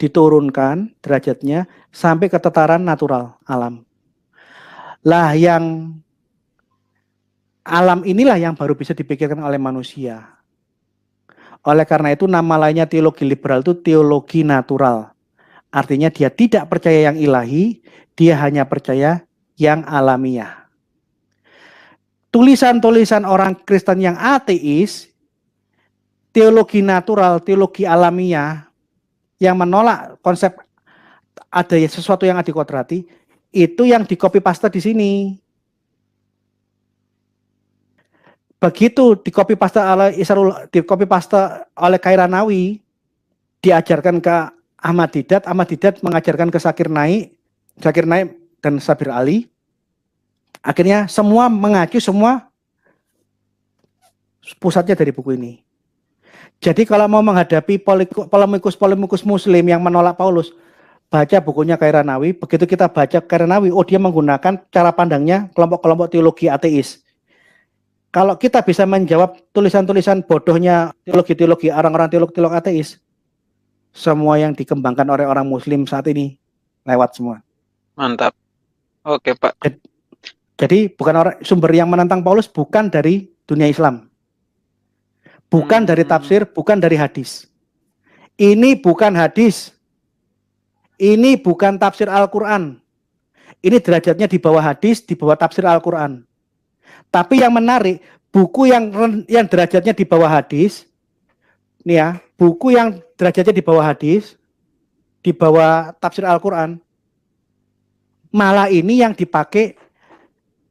diturunkan derajatnya sampai ke tataran natural alam. Lah yang alam inilah yang baru bisa dipikirkan oleh manusia. Oleh karena itu nama lainnya teologi liberal itu teologi natural. Artinya dia tidak percaya yang ilahi, dia hanya percaya yang alamiah. Tulisan-tulisan orang Kristen yang ateis, teologi natural, teologi alamiah, yang menolak konsep ada sesuatu yang adikodrati, itu yang di copy paste di sini. Begitu di copy paste oleh Kairanawi, diajarkan ke Ahmad Didat mengajarkan ke Zakir Naik dan Sabir Ali. Akhirnya semua mengacu, semua pusatnya dari buku ini. Jadi kalau mau menghadapi polemikus muslim yang menolak Paulus, baca bukunya Kairanawi. Begitu kita baca Kairanawi, oh dia menggunakan cara pandangnya kelompok-kelompok teologi ateis. Kalau kita bisa menjawab tulisan-tulisan bodohnya teologi-teologi orang-orang teolog ateis, semua yang dikembangkan oleh orang muslim saat ini lewat semua. Mantap. Oke, Pak. Jadi sumber yang menentang Paulus bukan dari dunia Islam. Bukan dari tafsir, bukan dari hadis. Ini bukan hadis. Ini bukan tafsir Al-Quran. Ini derajatnya di bawah hadis, di bawah tafsir Al-Quran. Tapi yang menarik, buku yang derajatnya di bawah hadis, nih ya, buku yang derajatnya di bawah hadis, di bawah tafsir Al-Quran, malah ini yang dipakai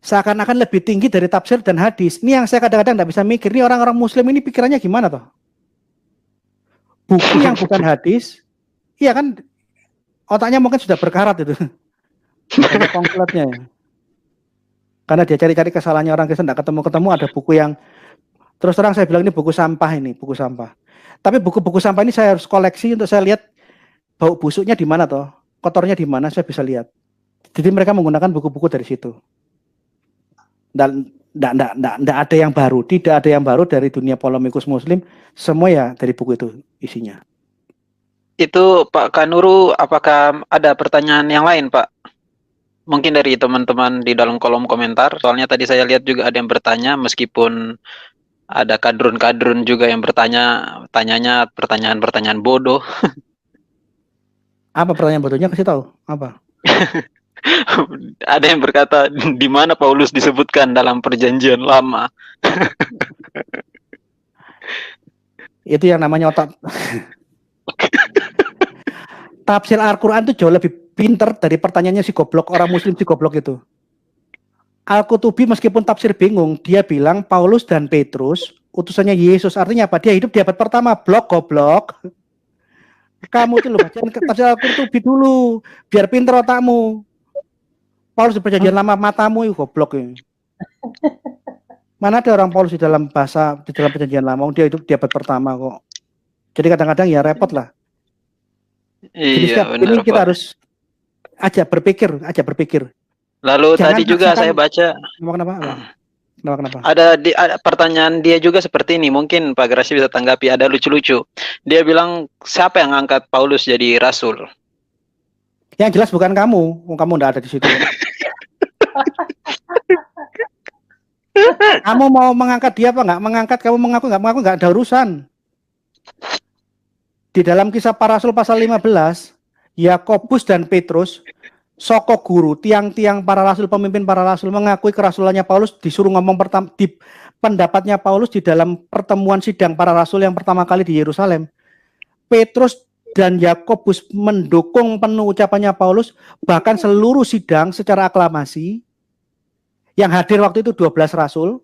seakan-akan lebih tinggi dari tafsir dan hadis. Ini yang saya kadang-kadang tidak bisa mikir, ini orang-orang muslim ini pikirannya gimana toh? Buku yang bukan hadis, iya kan, otaknya mungkin sudah berkarat itu. Konkretnya ya. Karena dia cari-cari kesalahannya orang Kristen, tidak ketemu-ketemu, ada buku yang, terus terang saya bilang ini buku sampah ini, buku sampah. Tapi buku-buku sampah ini saya harus koleksi untuk saya lihat bau busuknya di mana toh, kotornya di mana, saya bisa lihat. Jadi mereka menggunakan buku-buku dari situ. Dan nggak ada yang baru, tidak ada yang baru dari dunia polemikus Muslim, semua ya dari buku itu isinya. Itu Pak Kanuru, apakah ada pertanyaan yang lain, Pak? Mungkin dari teman-teman di dalam kolom komentar. Soalnya tadi saya lihat juga ada yang bertanya, meskipun ada kadrun-kadrun juga yang tanyanya pertanyaan-pertanyaan bodoh. Apa pertanyaan bodohnya, kasih tahu apa? Ada yang berkata, di mana Paulus disebutkan dalam perjanjian lama? Itu yang namanya otak. Tafsir Al-Quran itu jauh lebih pinter dari pertanyaannya si goblok, orang Muslim si goblok itu. Al-Qutubi meskipun tafsir bingung, dia bilang Paulus dan Petrus utusannya Yesus. Artinya apa? Dia hidup di abad pertama. Blok goblok. Kamu tuh loh bacain tafsir Al-Qutubi dulu, biar pinter otakmu. Paulus di perjanjian lama, matamu itu goblok ini. Mana ada orang Paulus di dalam perjanjian lama, dia hidup di abad pertama kok. Jadi kadang-kadang ya repot lah. Iya, benar, ini kita Pak. harus aja berpikir. Lalu Jangan tadi juga saya baca. Kenapa? Ada pertanyaan dia juga seperti ini. Mungkin Pak Grasi bisa tanggapi. Ada lucu-lucu. Dia bilang, siapa yang angkat Paulus jadi rasul? Yang jelas bukan kamu. Kamu nggak ada di situ. Kamu mau mengangkat dia apa nggak? Mengangkat kamu mengaku nggak ada urusan. Di dalam kisah para rasul pasal 15, Yakobus dan Petrus, soko guru, tiang-tiang para rasul, pemimpin para rasul mengakui kerasulannya Paulus, disuruh ngomong di pendapatnya Paulus di dalam pertemuan sidang para rasul yang pertama kali di Yerusalem. Petrus dan Yakobus mendukung penuh ucapannya Paulus, bahkan seluruh sidang secara aklamasi. Yang hadir waktu itu 12 rasul,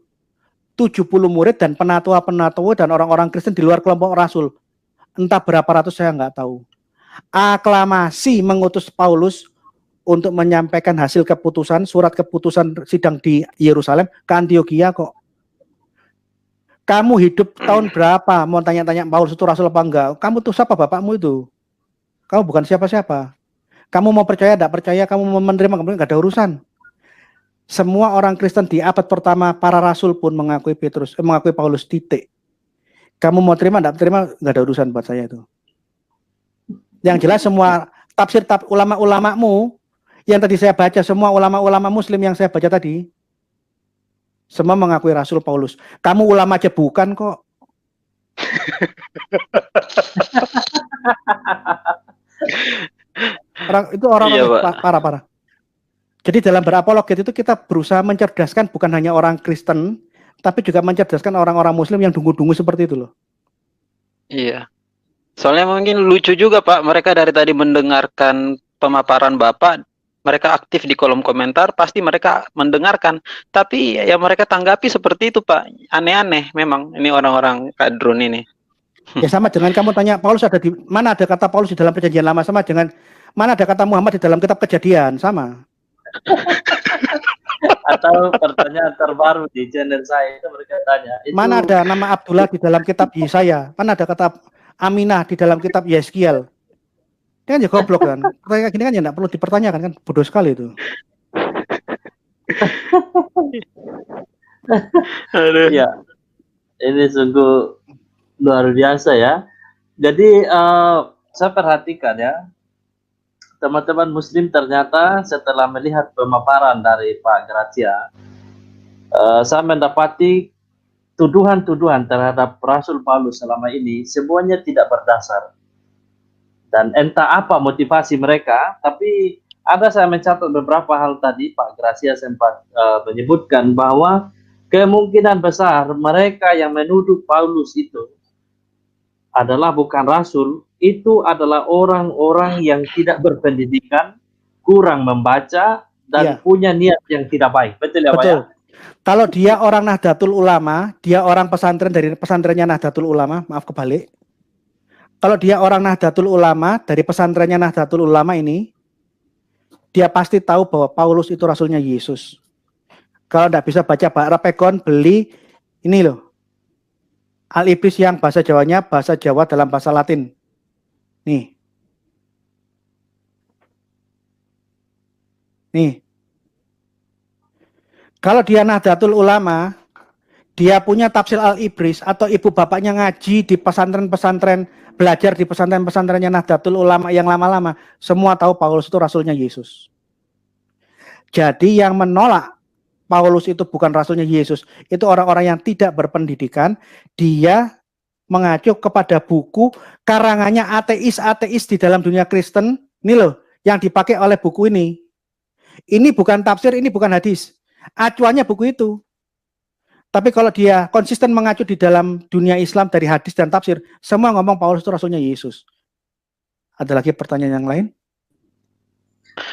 70 murid dan penatua-penatua dan orang-orang Kristen di luar kelompok rasul. Entah berapa ratus saya nggak tahu. Aklamasi mengutus Paulus untuk menyampaikan hasil keputusan, surat keputusan sidang di Yerusalem ke Antioquia kok. Kamu hidup tahun berapa? Mau tanya-tanya Paulus itu rasul apa enggak? Kamu tuh siapa bapakmu itu? Kamu bukan siapa-siapa. Kamu mau percaya, tidak percaya, kamu mau menerima, kamu nggak ada urusan. Semua orang Kristen di abad pertama, para rasul pun mengakui Paulus, titik. Kamu mau terima, tidak terima, nggak ada urusan buat saya itu. Yang jelas semua tafsir ulama-ulamamu, yang tadi saya baca, semua ulama-ulama Muslim yang saya baca tadi, semua mengakui Rasul Paulus. Kamu ulama aja bukan kok. Orang Iya, parah. Jadi dalam berapologet itu kita berusaha mencerdaskan bukan hanya orang Kristen, tapi juga mencerdaskan orang-orang Muslim yang dungu-dungu seperti itu loh. Iya. Soalnya mungkin lucu juga Pak, mereka dari tadi mendengarkan pemaparan Bapak, mereka aktif di kolom komentar, pasti mereka mendengarkan. Tapi ya mereka tanggapi seperti itu Pak, aneh-aneh memang ini orang-orang kadrun ini. Ya sama dengan kamu tanya Paulus ada di mana, ada kata Paulus di dalam perjanjian lama, sama dengan mana ada kata Muhammad di dalam kitab Kejadian, sama. Atau pertanyaan terbaru di channel saya itu mereka tanya, mana ada nama Abdullah di dalam kitab Yesaya, mana ada kata Aminah di dalam kitab Yeskiel. Dia kan ya goblok kan. Kayak gini kan ya enggak perlu dipertanyakan kan, bodoh sekali itu. Ya, ini sungguh luar biasa ya. Jadi saya perhatikan ya, teman-teman Muslim ternyata setelah melihat pemaparan dari Pak Gracia, saya mendapati tuduhan-tuduhan terhadap Rasul Paulus selama ini semuanya tidak berdasar. Dan entah apa motivasi mereka, tapi ada saya mencatat beberapa hal tadi, Pak Gracia sempat menyebutkan bahwa kemungkinan besar mereka yang menuduh Paulus itu adalah bukan rasul, itu adalah orang-orang yang tidak berpendidikan, kurang membaca, dan punya niat yang tidak baik. Betul ya Pak ya? Kalau dia orang Nahdlatul Ulama, dia orang pesantren dari pesantrennya Nahdlatul Ulama, maaf kebalik. Kalau dia orang Nahdlatul Ulama, dari pesantrennya Nahdlatul Ulama ini, dia pasti tahu bahwa Paulus itu rasulnya Yesus. Kalau tidak bisa baca Pak Pegon, beli ini loh, Al-Ibris yang bahasa Jawanya bahasa Jawa dalam bahasa Latin. Nih. Kalau dia Nahdlatul Ulama, dia punya tafsir Al-Ibris atau ibu bapaknya ngaji di pesantren-pesantren, belajar di pesantren-pesantrennya Nahdlatul Ulama yang lama-lama, semua tahu Paulus itu rasulnya Yesus. Jadi yang menolak Paulus itu bukan rasulnya Yesus, itu orang-orang yang tidak berpendidikan. Dia mengacu kepada buku karangannya ateis-ateis di dalam dunia Kristen. Ini loh yang dipakai oleh buku ini. Ini bukan tafsir, ini bukan hadis. Acuannya buku itu. Tapi kalau dia konsisten mengacu di dalam dunia Islam dari hadis dan tafsir, semua ngomong Paulus itu rasulnya Yesus. Ada lagi pertanyaan yang lain?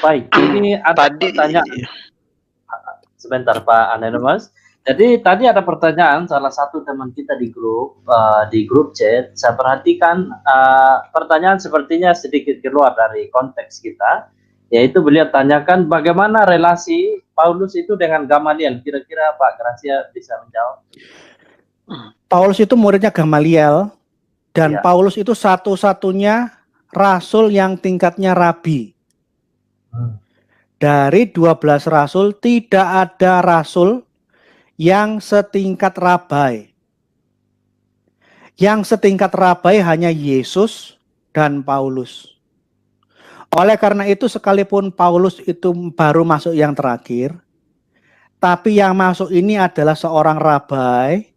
Baik, ini ada pertanyaan. Sebentar Pak Anonymous. Jadi tadi ada pertanyaan salah satu teman kita di grup chat. Saya perhatikan pertanyaan sepertinya sedikit keluar dari konteks kita, yaitu beliau tanyakan bagaimana relasi Paulus itu dengan Gamaliel. Kira-kira Pak Gracia bisa menjawab? Paulus itu muridnya Gamaliel, dan Paulus itu satu-satunya rasul yang tingkatnya rabi. Dari 12 rasul tidak ada rasul yang setingkat rabai. Yang setingkat rabai hanya Yesus dan Paulus. Oleh karena itu sekalipun Paulus itu baru masuk yang terakhir, tapi yang masuk ini adalah seorang rabai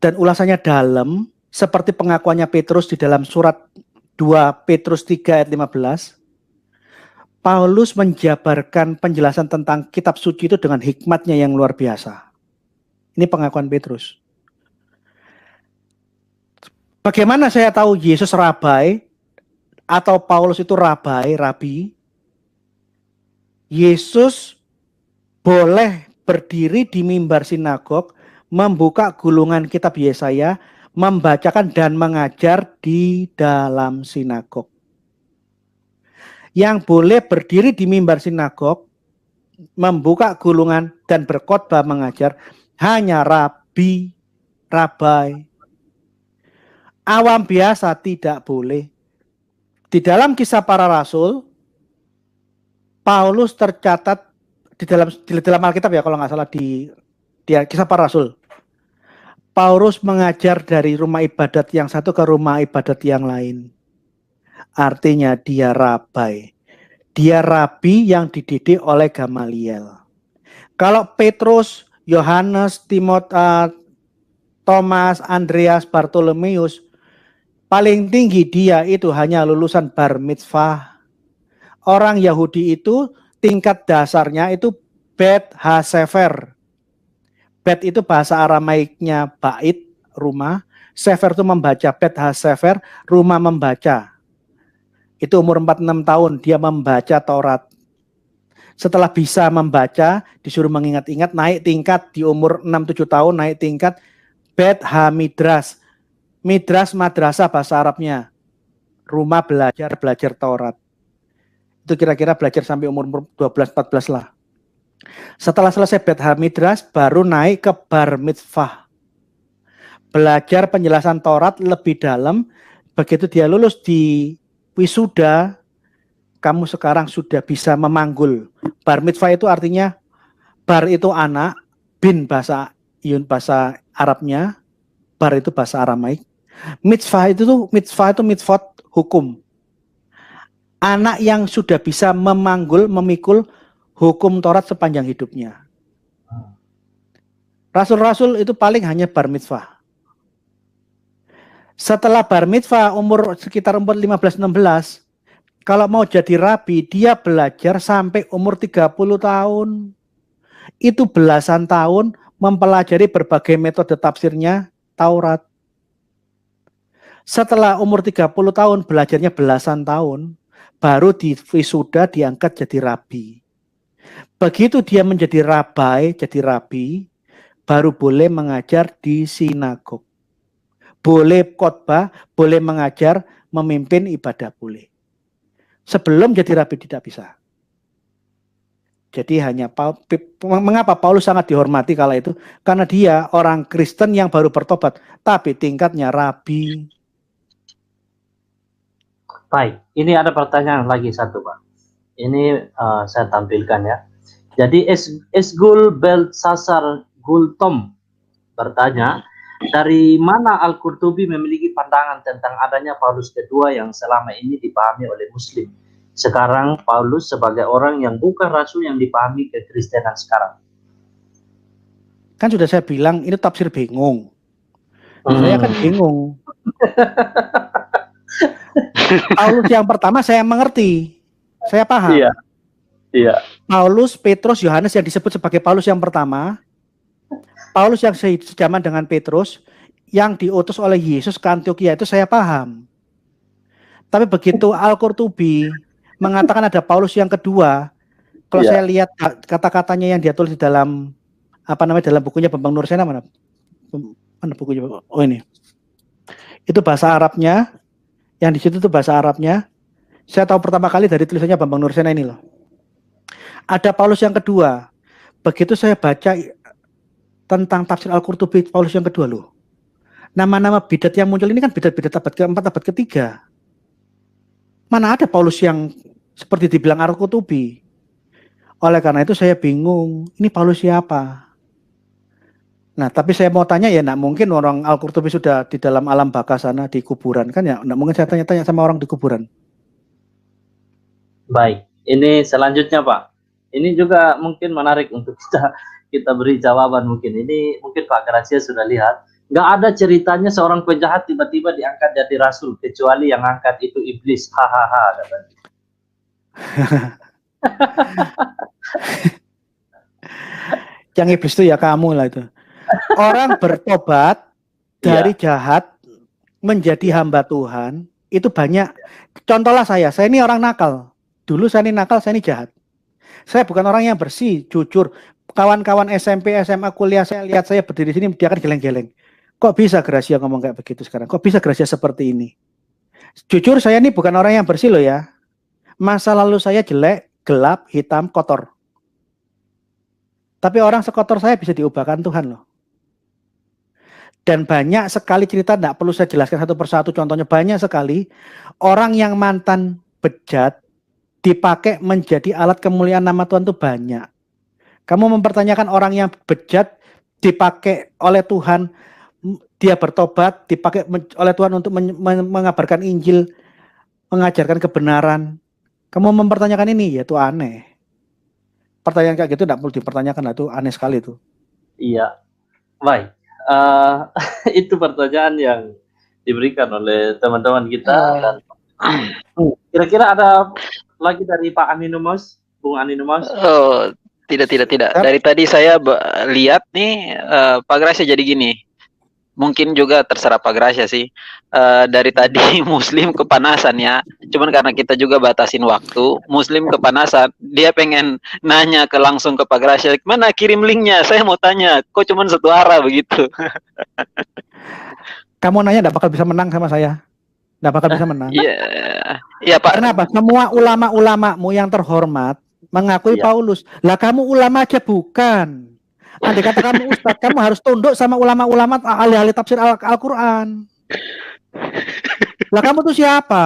dan ulasannya dalam, seperti pengakuannya Petrus di dalam surat 2 Petrus 3 ayat 15. Paulus menjabarkan penjelasan tentang kitab suci itu dengan hikmatnya yang luar biasa. Ini pengakuan Petrus. Bagaimana saya tahu Yesus rabai atau Paulus itu rabi? Yesus boleh berdiri di mimbar sinagog, membuka gulungan kitab Yesaya, membacakan dan mengajar di dalam sinagog. Yang boleh berdiri di mimbar sinagog, membuka gulungan dan berkhotbah mengajar hanya rabai. Awam biasa tidak boleh. Di dalam Kisah Para Rasul, Paulus tercatat di dalam Alkitab ya, kalau nggak salah di Kisah Para Rasul. Paulus mengajar dari rumah ibadat yang satu ke rumah ibadat yang lain. Artinya dia rabai. Dia rabi yang dididik oleh Gamaliel. Kalau Petrus, Yohanes, Thomas, Andreas, Bartolomeus, paling tinggi dia itu hanya lulusan bar mitzvah. Orang Yahudi itu tingkat dasarnya itu Bet HaSefer. Bet itu bahasa Aramaiknya bait, rumah. Sefer itu membaca, Bet HaSefer, rumah membaca. Itu umur 46 tahun dia membaca Taurat. Setelah bisa membaca, disuruh mengingat-ingat, naik tingkat di umur 6-7 tahun, naik tingkat Bet HaMidras. Midras madrasah bahasa Arabnya. Rumah belajar Taurat. Itu kira-kira belajar sampai umur 12-14 lah. Setelah selesai Bet HaMidras, baru naik ke bar mitzvah. Belajar penjelasan Taurat lebih dalam. Begitu dia lulus di wisuda, kamu sekarang sudah bisa memanggul. Bar mitzvah itu artinya, bar itu anak, bin bahasa Arabnya, bar itu bahasa Aramaik. Mitzvah itu mitzvot hukum. Anak yang sudah bisa memikul hukum Taurat sepanjang hidupnya. Rasul-rasul itu paling hanya bar mitzvah. Setelah bar mitzvah sekitar umur 15-16, kalau mau jadi rabi, dia belajar sampai umur 30 tahun. Itu belasan tahun mempelajari berbagai metode tafsirnya Taurat. Setelah umur 30 tahun, belajarnya belasan tahun, baru di wisuda diangkat jadi rabi. Begitu dia menjadi rabi, baru boleh mengajar di sinagog. Boleh khotbah, boleh mengajar, memimpin ibadah boleh. Sebelum jadi rabi tidak bisa. Jadi mengapa Paulus sangat dihormati kala itu? Karena dia orang Kristen yang baru bertobat, tapi tingkatnya rabi. Baik, ini ada pertanyaan lagi satu Pak. Ini saya tampilkan ya. Jadi Esgul Belsasar Gultom bertanya, dari mana Al-Qurtubi memiliki pandangan tentang adanya Paulus kedua yang selama ini dipahami oleh Muslim? Sekarang Paulus sebagai orang yang bukan rasul yang dipahami kekristenan sekarang. Kan sudah saya bilang itu tafsir bingung. Saya kan bingung. Paulus yang pertama saya mengerti, saya paham. Iya. Iya. Paulus, Petrus, Yohanes yang disebut sebagai Paulus yang pertama, Paulus yang sejaman dengan Petrus, yang diutus oleh Yesus ke Antioquia itu saya paham. Tapi begitu Al-Qurtubi mengatakan ada Paulus yang kedua, kalau saya lihat kata-katanya yang dia tulis di dalam dalam bukunya Bambang Nursena, mana bukunya? Oh ini. Itu bahasa Arabnya. Yang di situ tuh bahasa Arabnya. Saya tahu pertama kali dari tulisannya Bambang Nursena ini loh. Ada Paulus yang kedua. Begitu saya baca tentang tafsir Al-Qurtubi Paulus yang kedua loh. Nama-nama bidat yang muncul ini kan bidat-bidat abad ke-4, abad ke-3. Mana ada Paulus yang seperti dibilang Al-Qurtubi? Oleh karena itu saya bingung, ini Paulus siapa? Nah, tapi saya mau tanya ya, nak mungkin orang Al-Qurtubi sudah di dalam alam baka sana di kuburan kan ya, nak mungkin saya tanya-tanya sama orang di kuburan. Baik, ini selanjutnya Pak. Ini juga mungkin menarik untuk kita beri jawaban mungkin. Ini mungkin Pak Gracia sudah lihat. Nggak ada ceritanya seorang penjahat tiba-tiba diangkat jadi rasul, kecuali yang angkat itu iblis. Hahaha katanya. Yang iblis itu ya kamu lah itu. Orang bertobat dari jahat menjadi hamba Tuhan itu banyak. Contohlah saya ini orang nakal. Dulu saya ini nakal, saya ini jahat. Saya bukan orang yang bersih, jujur. Kawan-kawan SMP, SMA, kuliah saya lihat saya berdiri di sini dia kan geleng-geleng. Kok bisa Gracia ngomong kayak begitu sekarang? Kok bisa Gracia seperti ini? Jujur saya ini bukan orang yang bersih loh ya. Masa lalu saya jelek, gelap, hitam, kotor. Tapi orang sekotor saya bisa diubahkan Tuhan loh. Dan banyak sekali cerita, tidak perlu saya jelaskan satu persatu, contohnya banyak sekali orang yang mantan bejat dipakai menjadi alat kemuliaan nama Tuhan itu banyak. Kamu mempertanyakan orang yang bejat dipakai oleh Tuhan, dia bertobat, dipakai oleh Tuhan untuk mengabarkan Injil, mengajarkan kebenaran. Kamu mempertanyakan ini, ya itu aneh. Pertanyaan kayak gitu tidak perlu dipertanyakan, itu aneh sekali itu. Iya, baik. Itu pertanyaan yang diberikan oleh teman-teman kita. Dan kira-kira ada lagi dari Pak Aminumas, Bung Aminumas? Oh, tidak. Dari tadi saya lihat nih, Pak Gracia jadi gini. Mungkin juga terserah Pak Gracia sih. Dari tadi Muslim kepanasan ya. Cuman karena kita juga batasin waktu, Muslim kepanasan. Dia pengen nanya langsung ke Pak Gracia, mana kirim linknya? Saya mau tanya. Kok cuman satu arah begitu? Kamu nanya tidak bakal bisa menang sama saya. Tidak bakal bisa menang. Iya Pak. Kenapa? Semua ulama-ulamamu yang terhormat mengakui Paulus. Lah kamu ulama aja bukan. Andai kata kamu ustadz, kamu harus tunduk sama ulama-ulama ahli-ahli tafsir Al-Quran. Lah kamu tuh siapa?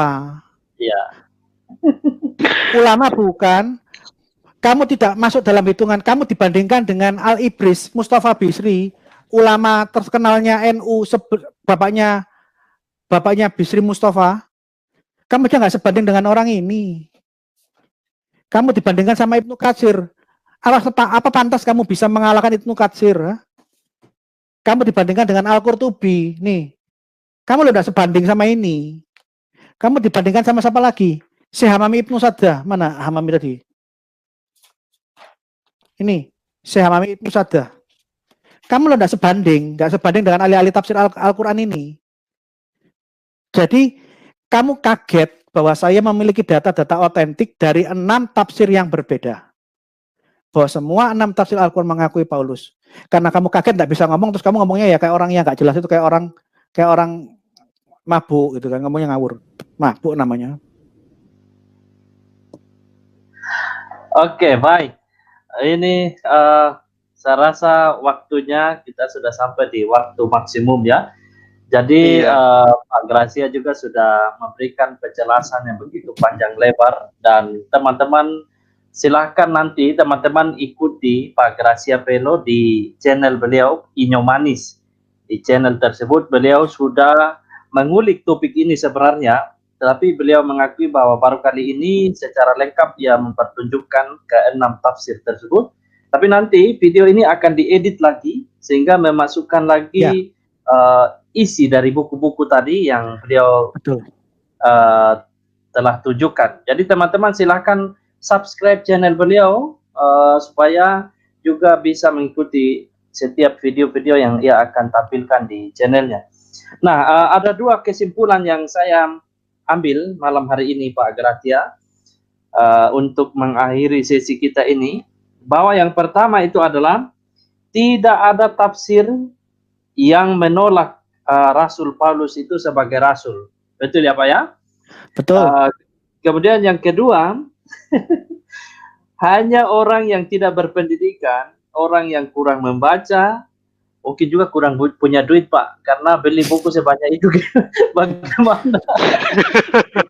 Iya. Ulama bukan. Kamu tidak masuk dalam hitungan. Kamu dibandingkan dengan Al-Ibris, Mustafa Bisri, ulama terkenalnya NU, bapaknya Bisri Mustafa. Kamu aja nggak sebanding dengan orang ini. Kamu dibandingkan sama Ibnu Katsir. Apa pantas kamu bisa mengalahkan Ibnu Katsir? Kamu dibandingkan dengan Al-Qurtubi. Nih, kamu udah sebanding sama ini. Kamu dibandingkan sama siapa lagi? Si Hamami Ibnu Saddah. Mana Hamami tadi? Ini, si Hamami Ibnu Saddah. Kamu udah nggak sebanding dengan ahli-ahli tafsir Al-Quran ini. Jadi, kamu kaget bahwa saya memiliki data-data otentik dari 6 tafsir yang berbeda. Bahwa semua 6 tafsir Al-Quran mengakui Paulus. Karena kamu kaget tidak bisa ngomong, terus kamu ngomongnya ya kayak orang yang nggak jelas itu, kayak orang mabuk gitu kan, ngomongnya ngawur. Mabuk namanya. Oke, baik. Ini saya rasa waktunya kita sudah sampai di waktu maksimum ya. Jadi Pak Gracia juga sudah memberikan penjelasan yang begitu panjang lebar, dan teman-teman silahkan nanti teman-teman ikuti Pak Gracia Pelo di channel beliau, Inyo Manis. Di channel tersebut beliau sudah mengulik topik ini sebenarnya, tetapi beliau mengakui bahwa baru kali ini secara lengkap dia mempertunjukkan ke-6 tafsir tersebut. Tapi nanti video ini akan diedit lagi sehingga memasukkan lagi isi dari buku-buku tadi yang beliau telah tunjukkan. Jadi teman-teman silahkan subscribe channel beliau supaya juga bisa mengikuti setiap video-video yang ia akan tampilkan di channelnya. Nah, ada dua kesimpulan yang saya ambil malam hari ini Pak Gracia untuk mengakhiri sesi kita ini, bahwa yang pertama itu adalah tidak ada tafsir yang menolak Rasul Paulus itu sebagai rasul. Betul ya Pak ya? Betul. Kemudian yang kedua, hanya orang yang tidak berpendidikan, orang yang kurang membaca, mungkin juga kurang punya duit Pak, karena beli buku sebanyak itu bagaimana?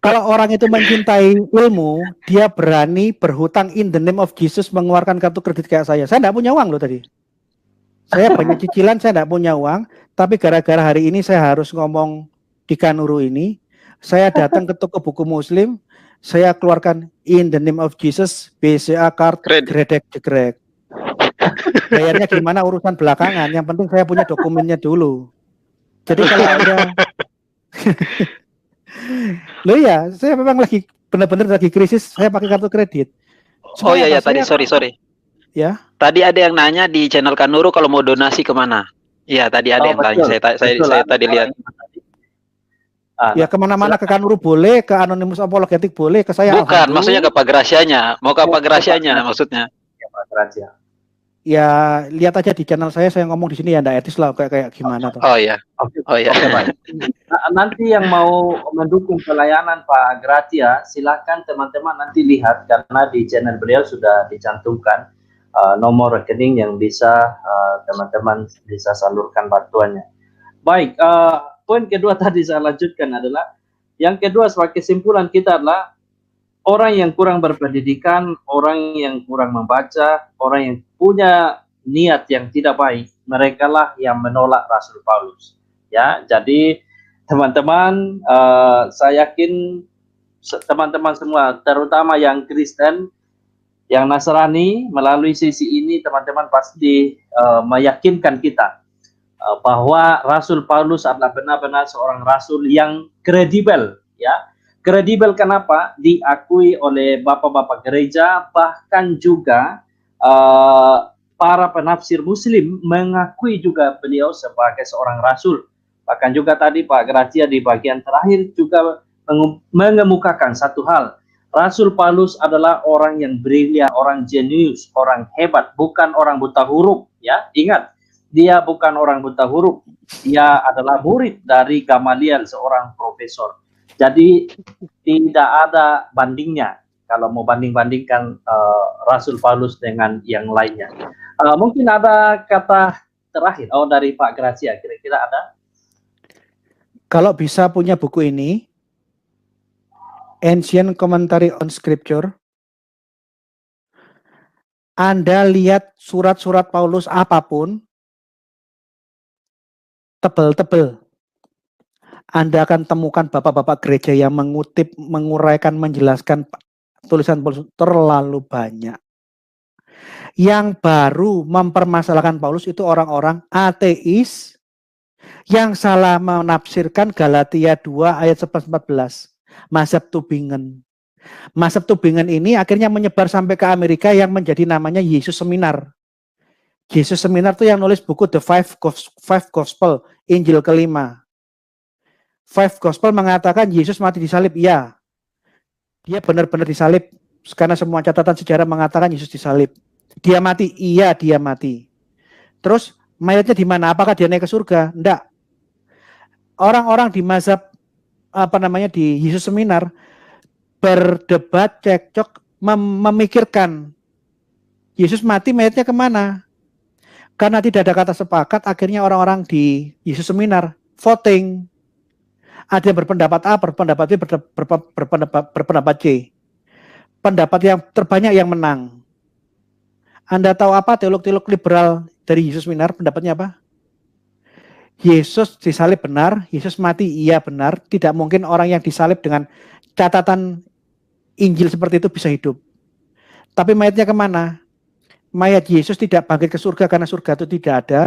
Kalau orang itu mencintai ilmu, dia berani berhutang in the name of Jesus, mengeluarkan kartu kredit kayak saya. Saya tidak punya uang loh tadi. Saya banyak cicilan, saya tidak punya uang, tapi gara-gara hari ini saya harus ngomong di Kanuru ini, saya datang ke toko buku Muslim, saya keluarkan in the name of Jesus, BCA card, gredek jegrek. Bayarnya gimana urusan belakangan, yang penting saya punya dokumennya dulu. Jadi kalau Anda loh ya, saya memang lagi benar-benar lagi krisis, saya pakai kartu kredit. Oh iya tadi sorry. Ya. Tadi ada yang nanya di channel Kanuru kalau mau donasi kemana? Iya tadi ada yang tanya, saya tadi lihat. Ya kemana-mana, ke Kanuru boleh, ke Anonymous Apologetic boleh, ke saya. Bukan, maksudnya ke Pak Gracianya, mau ke Pak Gracianya maksudnya. Ya Pak Gracia. Ya lihat aja di channel saya ngomong di sini ya, ndak etis lah kayak gimana tuh. Oh iya. Oke, Pak. Nanti yang mau mendukung pelayanan Pak Gracia, silakan teman-teman nanti lihat, karena di channel beliau sudah dicantumkan nomor rekening yang bisa teman-teman bisa salurkan bantuannya. Baik, poin kedua tadi saya lanjutkan adalah, yang kedua sebagai kesimpulan kita adalah orang yang kurang berpendidikan, orang yang kurang membaca, orang yang punya niat yang tidak baik, mereka lah yang menolak Rasul Paulus. Ya, jadi teman-teman, saya yakin teman-teman semua, terutama yang Kristen, yang Nasrani, melalui sisi ini teman-teman pasti meyakinkan kita bahwa Rasul Paulus adalah benar-benar seorang rasul yang kredibel, ya. Kredibel kenapa? Diakui oleh bapak-bapak gereja, bahkan juga para penafsir Muslim mengakui juga beliau sebagai seorang rasul. Bahkan juga tadi Pak Gracia di bagian terakhir juga mengemukakan satu hal. Rasul Paulus adalah orang yang brilian, orang jenius, orang hebat, bukan orang buta huruf. Ya, ingat, dia bukan orang buta huruf. Dia adalah murid dari Gamaliel, seorang profesor. Jadi tidak ada bandingnya kalau mau banding-bandingkan Rasul Paulus dengan yang lainnya. Mungkin ada kata terakhir dari Pak Gracia, kira-kira ada? Kalau bisa punya buku ini, Ancient Commentary on Scripture, Anda lihat surat-surat Paulus apapun, tebel-tebel, Anda akan temukan bapak-bapak gereja yang mengutip, menguraikan, menjelaskan tulisan Paulus terlalu banyak. Yang baru mempermasalahkan Paulus itu orang-orang ateis yang salah menafsirkan Galatia 2 ayat 11-14. Mazhab Tübingen. Mazhab Tübingen ini akhirnya menyebar sampai ke Amerika yang menjadi namanya Yesus Seminar. Yesus Seminar itu yang nulis buku The Five Gospel, Injil kelima. Five Gospel mengatakan Yesus mati disalib, iya. Dia benar-benar disalib, karena semua catatan sejarah mengatakan Yesus disalib. Dia mati, iya dia mati. Terus mayatnya di mana? Apakah dia naik ke surga? Enggak. Orang-orang di mazhab di Yesus Seminar berdebat, cekcok, memikirkan Yesus mati, mayatnya kemana? Karena tidak ada kata sepakat, akhirnya orang-orang di Yesus Seminar voting. Ada yang berpendapat A, berpendapat B, berpendapat C. pendapat yang terbanyak yang menang. Anda tahu apa teolog-teolog liberal dari Yesus Minar pendapatnya apa? Yesus disalib benar, Yesus mati iya benar, tidak mungkin orang yang disalib dengan catatan Injil seperti itu bisa hidup. Tapi mayatnya kemana? Mayat Yesus tidak bangkit ke surga karena surga itu tidak ada,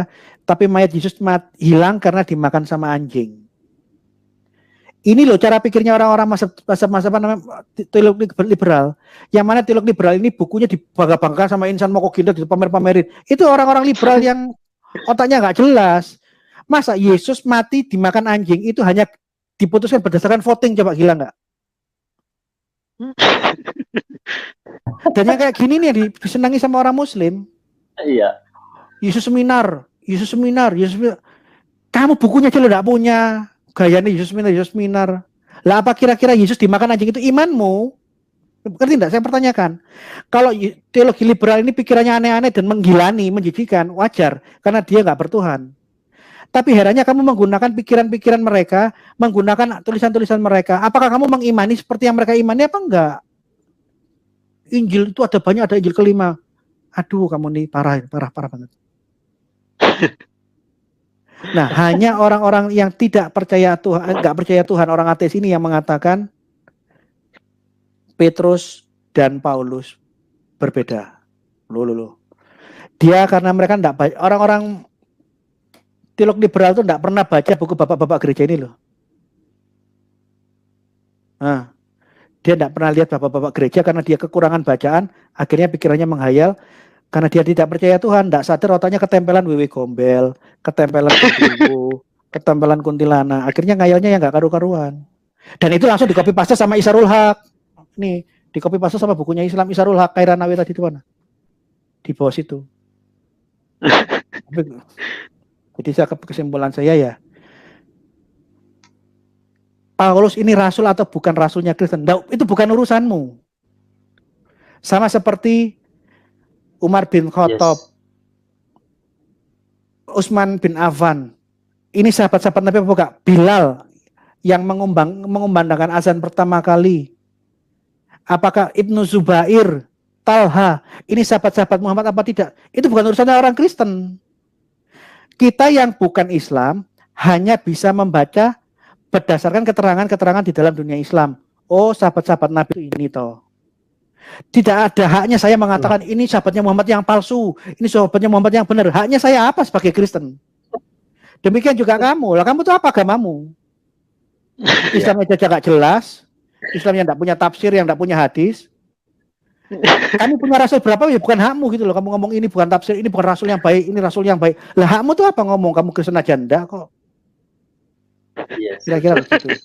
tapi mayat Yesus hilang karena dimakan sama anjing. Ini loh cara pikirnya orang-orang masa apa namanya teolog liberal. Yang mana teolog liberal ini bukunya dibangga-banggakan sama Insan Moko Ginda dipamer-pamerin. Itu orang-orang liberal yang otaknya nggak jelas. Masa Yesus mati dimakan anjing itu hanya diputuskan berdasarkan voting, coba gila nggak? Dan yang kayak gini nih disenangi sama orang Muslim. Iya. Yesus seminar. Kamu bukunya aja lo nggak punya. Gayanya Yesus seminar. Lah apa kira-kira Yesus dimakan anjing itu imanmu? Ngerti enggak? Saya pertanyakan. Kalau teologi liberal ini pikirannya aneh-aneh dan menggilani, menjijikan, wajar karena dia nggak bertuhan. Tapi herannya kamu menggunakan pikiran-pikiran mereka, menggunakan tulisan-tulisan mereka. Apakah kamu mengimani seperti yang mereka imani apa enggak? Injil itu ada banyak, ada Injil kelima. Aduh, kamu nih parah banget. Nah, hanya orang-orang yang tidak percaya Tuhan, enggak percaya Tuhan, orang ateis ini yang mengatakan Petrus dan Paulus berbeda. Loh. Dia karena mereka enggak orang-orang teolog liberal itu enggak pernah baca buku bapak-bapak gereja ini loh. Nah, dia enggak pernah lihat bapak-bapak gereja karena dia kekurangan bacaan, akhirnya pikirannya menghayal. Karena dia tidak percaya Tuhan, tidak sadar otaknya ketempelan Wewe Gombel, ketempelan Kuntilanak, ketempelan Kuntilanak. Akhirnya ngayalnya yang nggak karu-karuan. Dan itu langsung di copy paste sama Isarul Haq. Nih, di copy paste sama bukunya Islam Isarul Haq, Kairanawi tadi itu mana? Di bawah situ. Jadi kesimpulan saya ya, Paulus ini rasul atau bukan rasulnya Kristen? Nah, itu bukan urusanmu. Sama seperti Umar bin Khattab, Utsman bin Affan. Ini sahabat-sahabat Nabi apa enggak? Bilal yang mengumandangkan azan pertama kali. Apakah Ibnu Zubair, Talha, ini sahabat-sahabat Muhammad apa tidak? Itu bukan urusannya orang Kristen. Kita yang bukan Islam hanya bisa membaca berdasarkan keterangan-keterangan di dalam dunia Islam. Oh, sahabat-sahabat Nabi ini toh. Tidak ada haknya saya mengatakan ini sahabatnya Muhammad yang palsu, ini sahabatnya Muhammad yang benar. Haknya saya apa sebagai Kristen? Demikian juga kamu. Lah kamu tuh apa agamamu? Islam aja gak jelas. Islam yang tidak punya tafsir, yang tidak punya hadis. Kamu punya rasul berapa? Ya bukan hakmu gitu loh. Kamu ngomong ini bukan tafsir, ini bukan rasul yang baik, ini rasul yang baik. Lah hakmu tuh apa ngomong? Kamu Kristen aja enggak kok. Kira-kira begitu.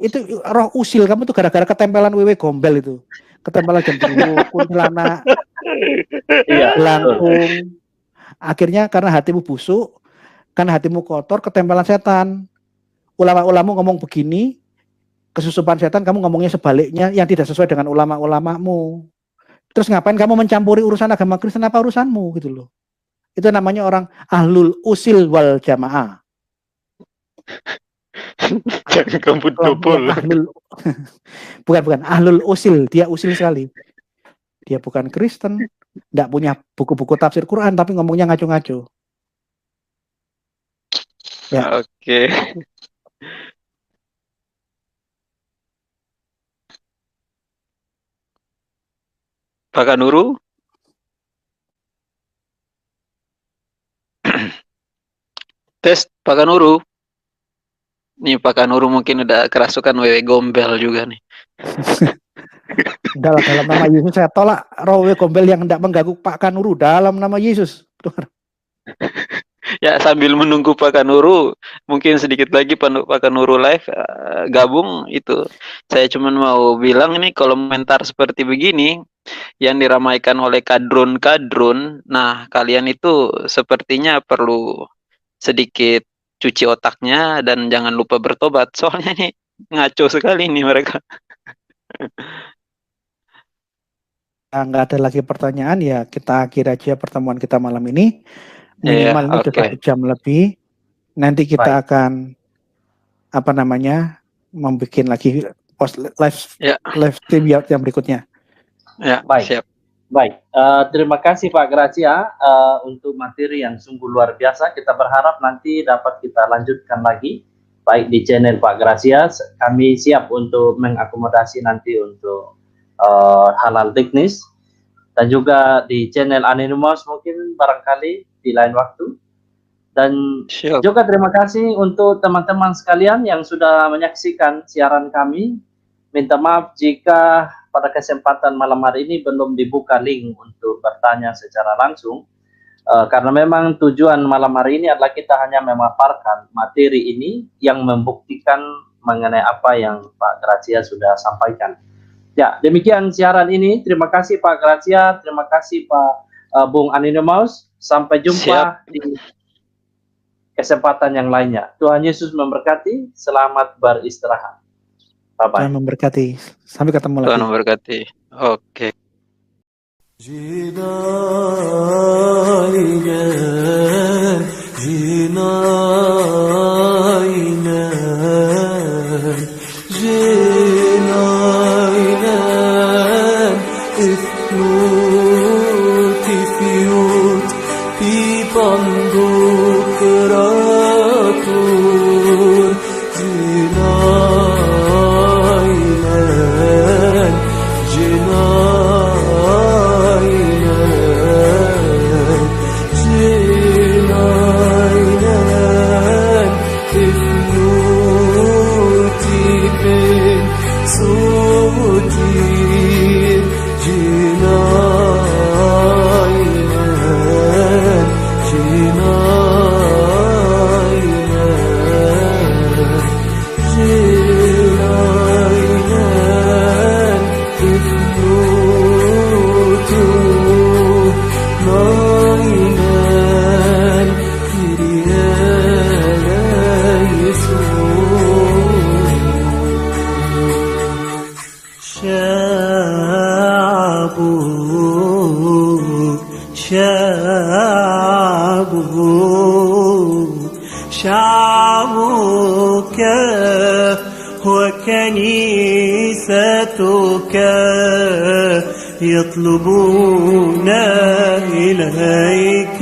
Itu roh usil kamu tuh gara-gara ketempelan Wewe Gombel itu. Ketempelan Gendruwo, Kuntilanak, Langkung. Akhirnya karena hatimu busuk, karena hatimu kotor, ketempelan setan. Ulama-ulama ngomong begini, kesusupan setan, kamu ngomongnya sebaliknya yang tidak sesuai dengan ulama-ulamamu. Terus ngapain kamu mencampuri urusan agama Kristen, apa urusanmu gitu loh. Itu namanya orang ahlul usil wal jamaah. Jangan kamu double. Bukan ahlul usil, dia usil sekali. Dia bukan Kristen, enggak punya buku-buku tafsir Quran, tapi ngomongnya ngaco-ngaco. Ya. Oke. Pak Kanuru? Tes, Pak Kanuru. Nih Pak Kanuru mungkin udah kerasukan Wewe Gombel juga nih. Dalam nama Yesus saya tolak roh Wewe Gombel yang hendak mengganggu Pak Kanuru dalam nama Yesus. Ya sambil menunggu Pak Kanuru, mungkin sedikit lagi Pak Kanuru live gabung itu. Saya cuma mau bilang ini kalau komentar seperti begini yang diramaikan oleh kadrun-kadrun, nah kalian itu sepertinya perlu sedikit cuci otaknya dan jangan lupa bertobat. Soalnya ini ngaco sekali nih mereka. Nggak ada lagi pertanyaan ya, kita akhir aja pertemuan kita malam ini. Minimal ini sudah 1 jam lebih. Nanti kita akan membuat lagi post live stream yang berikutnya. Ya, Baik. siap. Baik, terima kasih Pak Gracia untuk materi yang sungguh luar biasa. Kita berharap nanti dapat kita lanjutkan lagi, baik di channel Pak Gracia. Kami siap untuk mengakomodasi nanti untuk hal-hal teknis, dan juga di channel Anonymous mungkin barangkali di lain waktu. Dan Siap. juga terima kasih untuk teman-teman sekalian yang sudah menyaksikan siaran kami. Minta maaf jika pada kesempatan malam hari ini belum dibuka link untuk bertanya secara langsung, karena memang tujuan malam hari ini adalah kita hanya memaparkan materi ini yang membuktikan mengenai apa yang Pak Gracia sudah sampaikan. Ya, demikian siaran ini. Terima kasih Pak Gracia, terima kasih Pak Bung Anonymous. Sampai jumpa di kesempatan yang lainnya. Tuhan Yesus memberkati. Selamat beristirahat. Bye-bye. Tuhan memberkati. Sampai ketemu lagi. Tuhan memberkati. Oke. شعبك وكنيستك يطلبون إليك